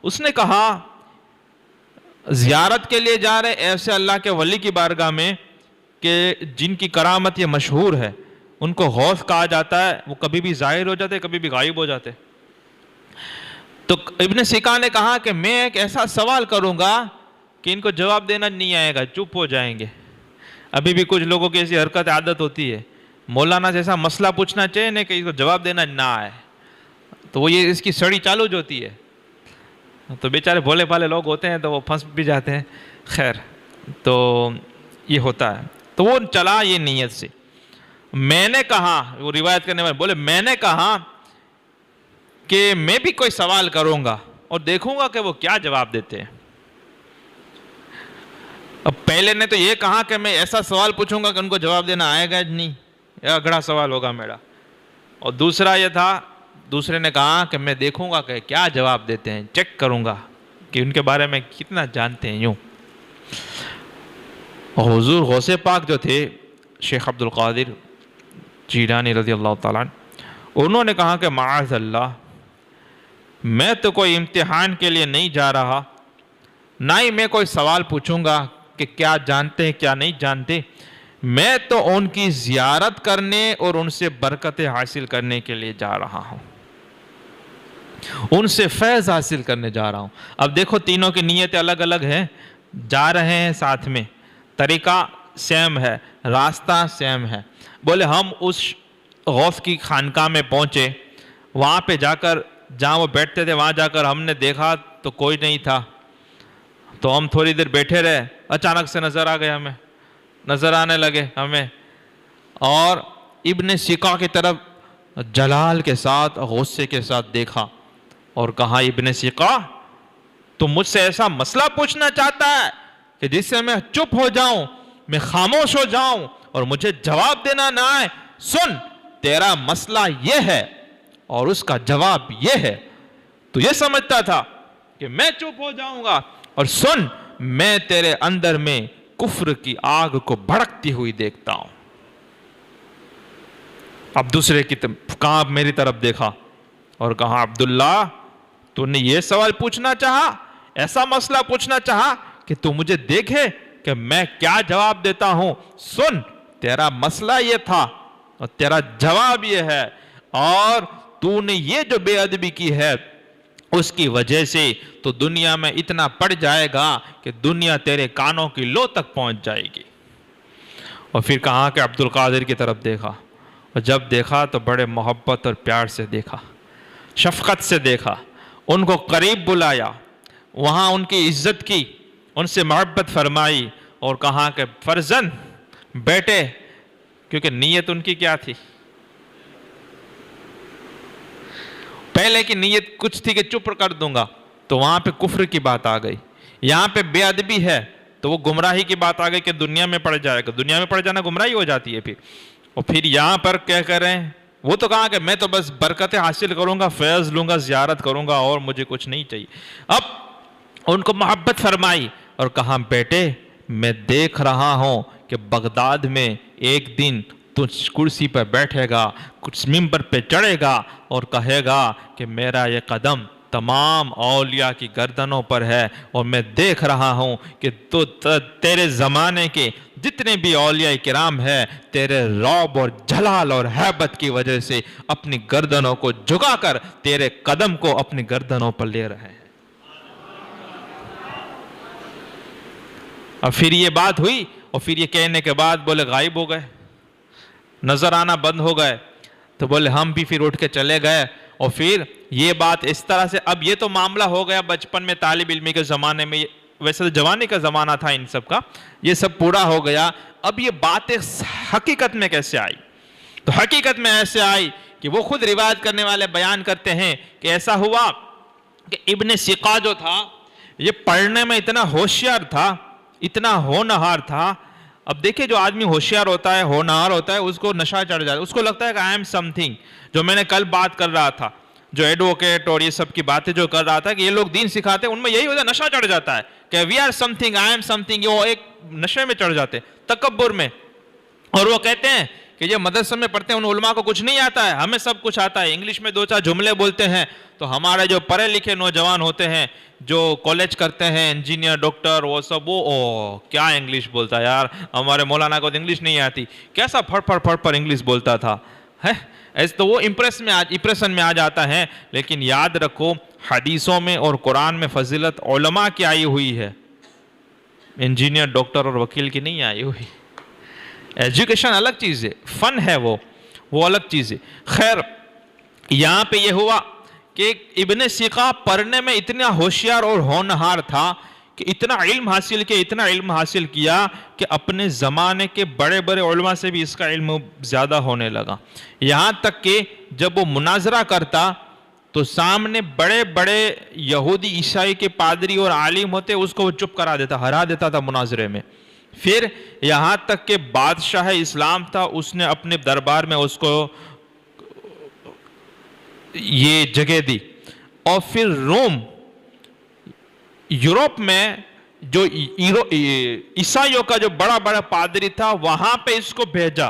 اس نے کہا زیارت کے لیے جا رہے ایسے اللہ کے ولی کی بارگاہ میں کہ جن کی کرامت یہ مشہور ہے، ان کو غوث کہا جاتا ہے، وہ کبھی بھی ظاہر ہو جاتے کبھی بھی غائب ہو جاتے۔ تو ابن سقا نے کہا کہ میں ایک ایسا سوال کروں گا کہ ان کو جواب دینا نہیں آئے گا، چپ ہو جائیں گے۔ ابھی بھی کچھ لوگوں کی ایسی حرکت عادت ہوتی ہے، مولانا جیسا مسئلہ پوچھنا چاہیے کہ اس کو جواب دینا نہ آئے تو وہ یہ اس کی سڑی چالو جو ہوتی ہے۔ تو بیچارے بھولے بھالے لوگ ہوتے ہیں تو وہ پھنس بھی جاتے ہیں. خیر تو یہ ہوتا ہے. تو وہ چلا یہ نیت سے. میں نے کہا, وہ روایت کرنے والے بولے میں نے کہا کہ میں بھی کوئی سوال کروں گا اور دیکھوں گا کہ وہ کیا جواب دیتے ہیں. اب پہلے نے تو یہ کہا کہ میں ایسا سوال پوچھوں گا کہ ان کو جواب دینا آئے گا نہیں, یہ اگڑا سوال ہوگا میرا. اور دوسرا یہ تھا, دوسرے نے کہا کہ میں دیکھوں گا کہ کیا جواب دیتے ہیں, چیک کروں گا کہ ان کے بارے میں کتنا جانتے ہیں. یوں حضور غوث پاک جو تھے شیخ عبد القادر جیلانی رضی اللہ تعالیٰ عنہ, انہوں نے کہا کہ معاذ اللہ, میں تو کوئی امتحان کے لیے نہیں جا رہا, نہ ہی میں کوئی سوال پوچھوں گا کہ کیا جانتے ہیں کیا نہیں جانتے. میں تو ان کی زیارت کرنے اور ان سے برکتیں حاصل کرنے کے لیے جا رہا ہوں, ان سے فیض حاصل کرنے جا رہا ہوں. اب دیکھو تینوں کی نیتیں الگ الگ ہیں, جا رہے ہیں ساتھ میں, طریقہ سیم ہے, راستہ سیم ہے. بولے ہم اس غوث کی خانقاہ میں پہنچے, وہاں پہ جا کر جہاں وہ بیٹھتے تھے وہاں جا کر ہم نے دیکھا تو کوئی نہیں تھا, تو ہم تھوڑی دیر بیٹھے رہے, اچانک سے نظر آ گئے, ہمیں نظر آنے لگے ہمیں, اور ابن سیقہ کی طرف جلال کے ساتھ غصے کے ساتھ دیکھا اور کہا ابن سیقہ تو مجھ سے ایسا مسئلہ پوچھنا چاہتا ہے کہ جس سے میں چپ ہو جاؤں, میں خاموش ہو جاؤں اور مجھے جواب دینا نہ آئے. سن, تیرا مسئلہ یہ ہے اور اس کا جواب یہ ہے. تو یہ سمجھتا تھا کہ میں چپ ہو جاؤں گا, اور سن میں تیرے اندر میں کفر کی آگ کو بھڑکتی ہوئی دیکھتا ہوں. اب دوسرے کی کہاں میری طرف دیکھا اور کہا عبداللہ تو نے یہ سوال پوچھنا چاہا, ایسا مسئلہ پوچھنا چاہا کہ تو مجھے دیکھے کہ میں کیا جواب دیتا ہوں. سن, تیرا مسئلہ یہ تھا اور تیرا جواب یہ ہے, اور تو نے یہ جو بے ادبی کی ہے اس کی وجہ سے تو دنیا میں اتنا پڑ جائے گا کہ دنیا تیرے کانوں کی لو تک پہنچ جائے گی. اور پھر کہا کہ عبد القادر کی طرف دیکھا, اور جب دیکھا تو بڑے محبت اور پیار سے دیکھا, شفقت سے دیکھا, ان کو قریب بلایا, وہاں ان کی عزت کی, ان سے محبت فرمائی اور کہا کہ فرزند بیٹے, کیونکہ نیت ان کی کیا تھی, پہلے کی نیت کچھ تھی کہ چپ کر دوں گا, تو وہاں پہ کفر کی بات آ گئی. یہاں پہ بے ادبی ہے تو وہ گمراہی کی بات آ گئی کہ دنیا میں پڑ جائے گا, دنیا میں پڑ جانا گمراہی ہو جاتی ہے پھر. اور پھر یہاں پر کیا کریں, وہ تو کہا کہ میں تو بس برکتیں حاصل کروں گا, فیض لوں گا, زیارت کروں گا, اور مجھے کچھ نہیں چاہیے. اب ان کو محبت فرمائی اور کہا بیٹے میں دیکھ رہا ہوں کہ بغداد میں ایک دن تو کرسی پر بیٹھے گا, کچھ ممبر پہ چڑھے گا اور کہے گا کہ میرا یہ قدم تمام اولیاء کی گردنوں پر ہے, اور میں دیکھ رہا ہوں کہ تو تیرے زمانے کے جتنے بھی اولیاء کرام ہیں تیرے رعب اور جلال اور ہیبت کی وجہ سے اپنی گردنوں کو جھکا کر تیرے قدم کو اپنی گردنوں پر لے رہے ہیں. اور پھر یہ بات ہوئی, اور پھر یہ کہنے کے بعد بولے غائب ہو گئے, نظر آنا بند ہو گئے. تو بولے ہم بھی پھر اٹھ کے چلے گئے. اور پھر یہ بات اس طرح سے, اب یہ تو معاملہ ہو گیا بچپن میں طالب علمی کے زمانے میں, ویسے تو جوانی کا زمانہ تھا ان سب کا, یہ سب پورا ہو گیا. اب یہ باتیں حقیقت میں کیسے آئی؟ تو حقیقت میں ایسے آئی کہ وہ خود روایت کرنے والے بیان کرتے ہیں کہ ایسا ہوا کہ ابن سیقہ جو تھا یہ پڑھنے میں اتنا ہوشیار تھا, اتنا ہونہار تھا. اب دیکھیں جو آدمی ہوشیار ہوتا ہے, ہونہار ہوتا ہے, اس کو نشہ چڑھ جاتا ہے, اس کو لگتا ہے کہ آئی ایم سم تھنگ. جو میں نے کل بات کر رہا تھا, جو ایڈوکیٹ اور یہ سب کی باتیں جو کر رہا تھا کہ یہ لوگ دین سکھاتے ہیں, ان میں یہی ہوتا ہے, نشہ چڑھ جاتا ہے کہ we are something, I am something. وہ ایک نشے میں چڑھ جاتے, تکبر میں. اور وہ کہتے ہیں کہ یہ مدرسے میں پڑھتے ہیں ان علماء کو کچھ نہیں آتا ہے, ہمیں سب کچھ آتا ہے, انگلش میں 2-4 جملے بولتے ہیں. تو ہمارے جو پڑھے لکھے نوجوان ہوتے ہیں جو کالج کرتے ہیں, انجینئر, ڈاکٹر, وہ سب وہ کیا انگلش بولتا ہے یار, ہمارے مولانا کو انگلش نہیں آتی, کیسا پھڑ پھڑ انگلش بولتا تھا ہے. ایسے تو وہ امپریشن میں آ جاتا ہے. لیکن یاد رکھو حدیثوں میں اور قرآن میں فضیلت علماء کی آئی ہوئی ہے, انجینئر, ڈاکٹر اور وکیل کی نہیں آئی ہوئی. ایجوکیشن الگ چیز ہے, فن ہے وہ الگ چیز ہے. خیر یہاں پہ یہ ہوا کہ ابن سیقہ پڑھنے میں اتنا ہوشیار اور ہونہار تھا کہ اتنا علم حاصل کیا کہ اپنے زمانے کے بڑے بڑے علماء سے بھی اس کا علم زیادہ ہونے لگا. یہاں تک کہ جب وہ مناظرہ کرتا تو سامنے بڑے بڑے یہودی عیسائی کے پادری اور عالم ہوتے، اس کو وہ چپ کرا دیتا، ہرا دیتا تھا مناظرے میں. پھر یہاں تک کہ بادشاہ اسلام تھا، اس نے اپنے دربار میں اس کو یہ جگہ دی. اور پھر روم، یورپ میں جو عیسائیوں کا جو بڑا بڑا پادری تھا، وہاں پہ اس کو بھیجا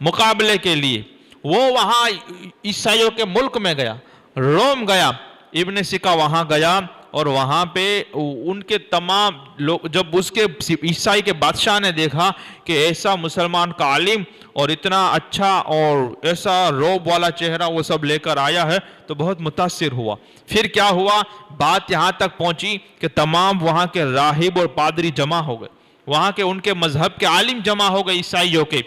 مقابلے کے لیے. وہ وہاں عیسائیوں کے ملک میں گیا، روم گیا. ابن سیقہ وہاں گیا اور وہاں پہ ان کے تمام لوگ، جب اس کے عیسائی کے بادشاہ نے دیکھا کہ ایسا مسلمان کا عالم اور اتنا اچھا اور ایسا روب والا چہرہ وہ سب لے کر آیا ہے، تو بہت متاثر ہوا. پھر کیا ہوا، بات یہاں تک پہنچی کہ تمام وہاں کے راہب اور پادری جمع ہو گئے، وہاں کے ان کے مذہب کے عالم جمع ہو گئے عیسائیوں کے.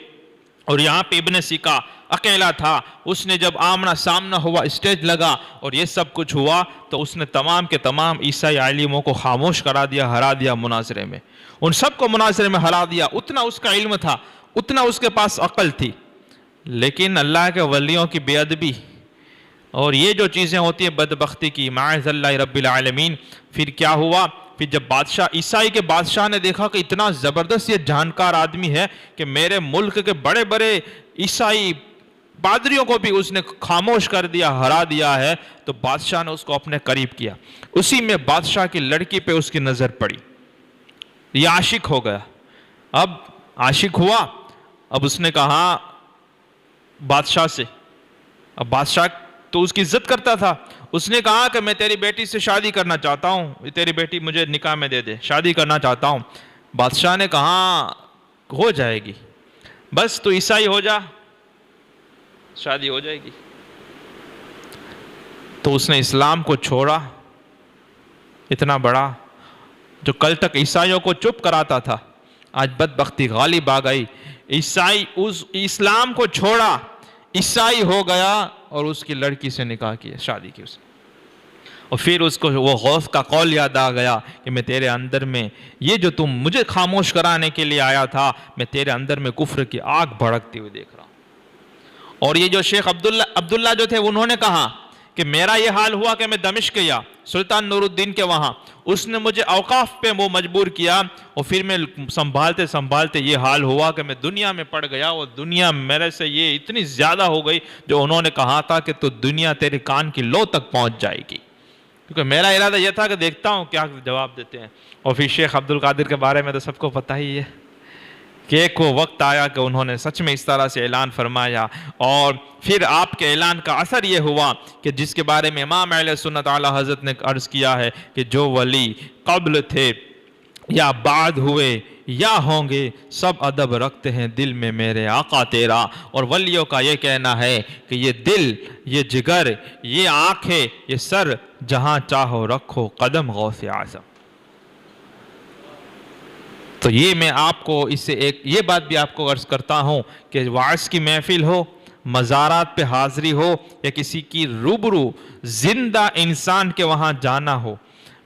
اور یہاں پہ ابن سیقہ اکیلا تھا. اس نے جب آمنا سامنا ہوا، اسٹیج لگا اور یہ سب کچھ ہوا، تو اس نے تمام کے تمام عیسائی عالموں کو خاموش کرا دیا، ہرا دیا مناظرے میں. ان سب کو مناظرے میں ہرا دیا. اتنا اس کا علم تھا، اتنا اس کے پاس عقل تھی. لیکن اللہ کے ولیوں کی بے ادبی اور یہ جو چیزیں ہوتی ہیں بدبختی کی، معاذ اللہ رب العالمین. پھر کیا ہوا، پھر جب عیسائی کے بادشاہ نے دیکھا کہ اتنا زبردست یہ جانکار آدمی ہے کہ میرے ملک کے بڑے بڑے عیسائی پادریوں کو بھی اس نے خاموش کر دیا، ہرا دیا ہے، تو بادشاہ نے اس کو اپنے قریب کیا. اسی میں بادشاہ کی لڑکی پہ اس کی نظر پڑی، یہ عاشق ہو گیا. اب عاشق ہوا، اب اس نے کہا بادشاہ سے، اب بادشاہ تو اس کی عزت کرتا تھا، اس نے کہا کہ میں تیری بیٹی سے شادی کرنا چاہتا ہوں، تیری بیٹی مجھے نکاح میں دے دے، شادی کرنا چاہتا ہوں. بادشاہ نے کہا ہو جائے گی، بس تو عیسائی ہو جا، شادی ہو جائے گی. تو اس نے اسلام کو چھوڑا. اتنا بڑا جو کل تک عیسائیوں کو چپ کراتا تھا، آج بدبختی غالب آ گئی. عیسائی اس اسلام کو چھوڑا، عیسائی ہو گیا اور اس کی لڑکی سے نکاح کیا، شادی کی اس نے. اور پھر اس کو وہ غوث کا قول یاد آ گیا کہ میں تیرے اندر میں یہ جو تم مجھے خاموش کرانے کے لیے آیا تھا، میں تیرے اندر میں کفر کی آگ بھڑکتی ہوئی دیکھ رہا ہوں. اور یہ جو شیخ عبداللہ جو تھے، انہوں نے کہا کہ میرا یہ حال ہوا کہ میں دمشق گیا سلطان نور الدین کے وہاں، اس نے مجھے اوقاف پہ وہ مجبور کیا، اور پھر میں سنبھالتے سنبھالتے یہ حال ہوا کہ میں دنیا میں پڑ گیا، اور دنیا میرے سے یہ اتنی زیادہ ہو گئی جو انہوں نے کہا تھا کہ تو دنیا تیرے کان کی لو تک پہنچ جائے گی. کیونکہ میرا ارادہ یہ تھا کہ دیکھتا ہوں کیا جواب دیتے ہیں. اور پھر شیخ عبد القادر کے بارے میں تو سب کو پتہ ہی ہے کہ ایک وہ وقت آیا کہ انہوں نے سچ میں اس طرح سے اعلان فرمایا، اور پھر آپ کے اعلان کا اثر یہ ہوا کہ جس کے بارے میں امام اہل سنت اعلیٰ حضرت نے عرض کیا ہے کہ جو ولی قبل تھے یا بعد ہوئے یا ہوں گے، سب ادب رکھتے ہیں دل میں میرے آقا تیرا. اور ولیوں کا یہ کہنا ہے کہ یہ دل، یہ جگر، یہ آنکھیں، یہ سر، جہاں چاہو رکھو قدم غوث اعظم. تو یہ میں آپ کو اس سے ایک یہ بات بھی آپ کو عرض کرتا ہوں کہ وعظ کی محفل ہو، مزارات پہ حاضری ہو، یا کسی کی روبرو زندہ انسان کے وہاں جانا ہو.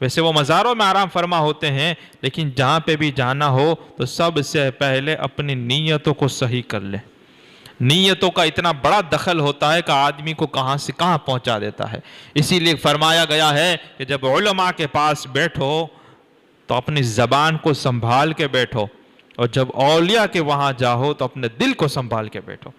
ویسے وہ مزاروں میں آرام فرما ہوتے ہیں، لیکن جہاں پہ بھی جانا ہو تو سب سے پہلے اپنی نیتوں کو صحیح کر لیں. نیتوں کا اتنا بڑا دخل ہوتا ہے کہ آدمی کو کہاں سے کہاں پہنچا دیتا ہے. اسی لیے فرمایا گیا ہے کہ جب علماء کے پاس بیٹھو تو اپنی زبان کو سنبھال کے بیٹھو، اور جب اولیاء کے وہاں جاؤ تو اپنے دل کو سنبھال کے بیٹھو.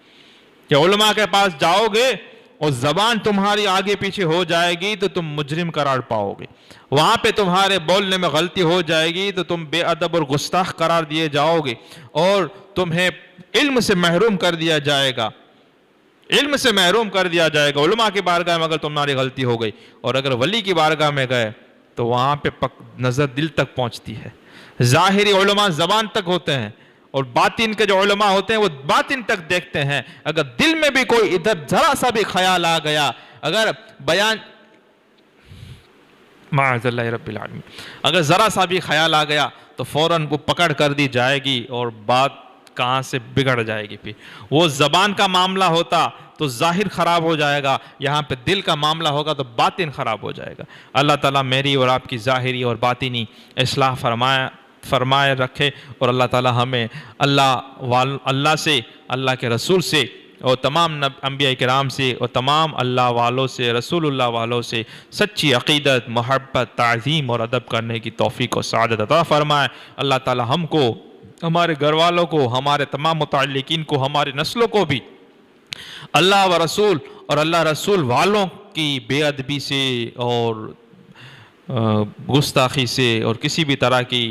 کہ علماء کے پاس جاؤ گے اور زبان تمہاری آگے پیچھے ہو جائے گی تو تم مجرم قرار پاؤ گے. وہاں پہ تمہارے بولنے میں غلطی ہو جائے گی تو تم بے ادب اور گستاخ قرار دیے جاؤ گے، اور تمہیں علم سے محروم کر دیا جائے گا، علم سے محروم کر دیا جائے گا. علماء کی بارگاہ میں اگر تمہاری غلطی ہو گئی، اور اگر ولی کی بارگاہ میں گئے تو وہاں پہ نظر دل تک پہنچتی ہے. ظاہری علماء زبان تک ہوتے ہیں، اور باطن کے جو علماء ہوتے ہیں وہ باطن تک دیکھتے ہیں. اگر دل میں بھی کوئی ادھر ذرا سا بھی خیال آ گیا، اگر بیان معاذ اللہ رب العالمین، اگر ذرا سا بھی خیال آ گیا تو فوراً وہ پکڑ کر دی جائے گی اور بات کہاں سے بگڑ جائے گی. پھر وہ زبان کا معاملہ ہوتا تو ظاہر خراب ہو جائے گا، یہاں پہ دل کا معاملہ ہوگا تو باطن خراب ہو جائے گا۔ اللہ تعالیٰ میری اور آپ کی ظاہری اور باطنی اصلاح فرمائے رکھے، اور اللہ تعالیٰ ہمیں اللہ سے، اللہ کے رسول سے، اور تمام انبیاء کرام سے، اور تمام اللہ والوں سے، رسول اللہ والوں سے سچی عقیدت، محبت، تعظیم اور ادب کرنے کی توفیق و سعادت عطا فرمائے۔ اللہ تعالیٰ ہم کو، ہمارے گھر والوں کو، ہمارے تمام متعلقین کو، ہماری نسلوں کو بھی اللہ و رسول اور اللہ رسول والوں کی بے ادبی سے اور گستاخی سے اور کسی بھی طرح کی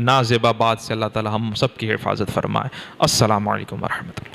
نازیبا بات سے اللہ تعالیٰ ہم سب کی حفاظت فرمائے۔ السلام علیکم ورحمۃ اللہ۔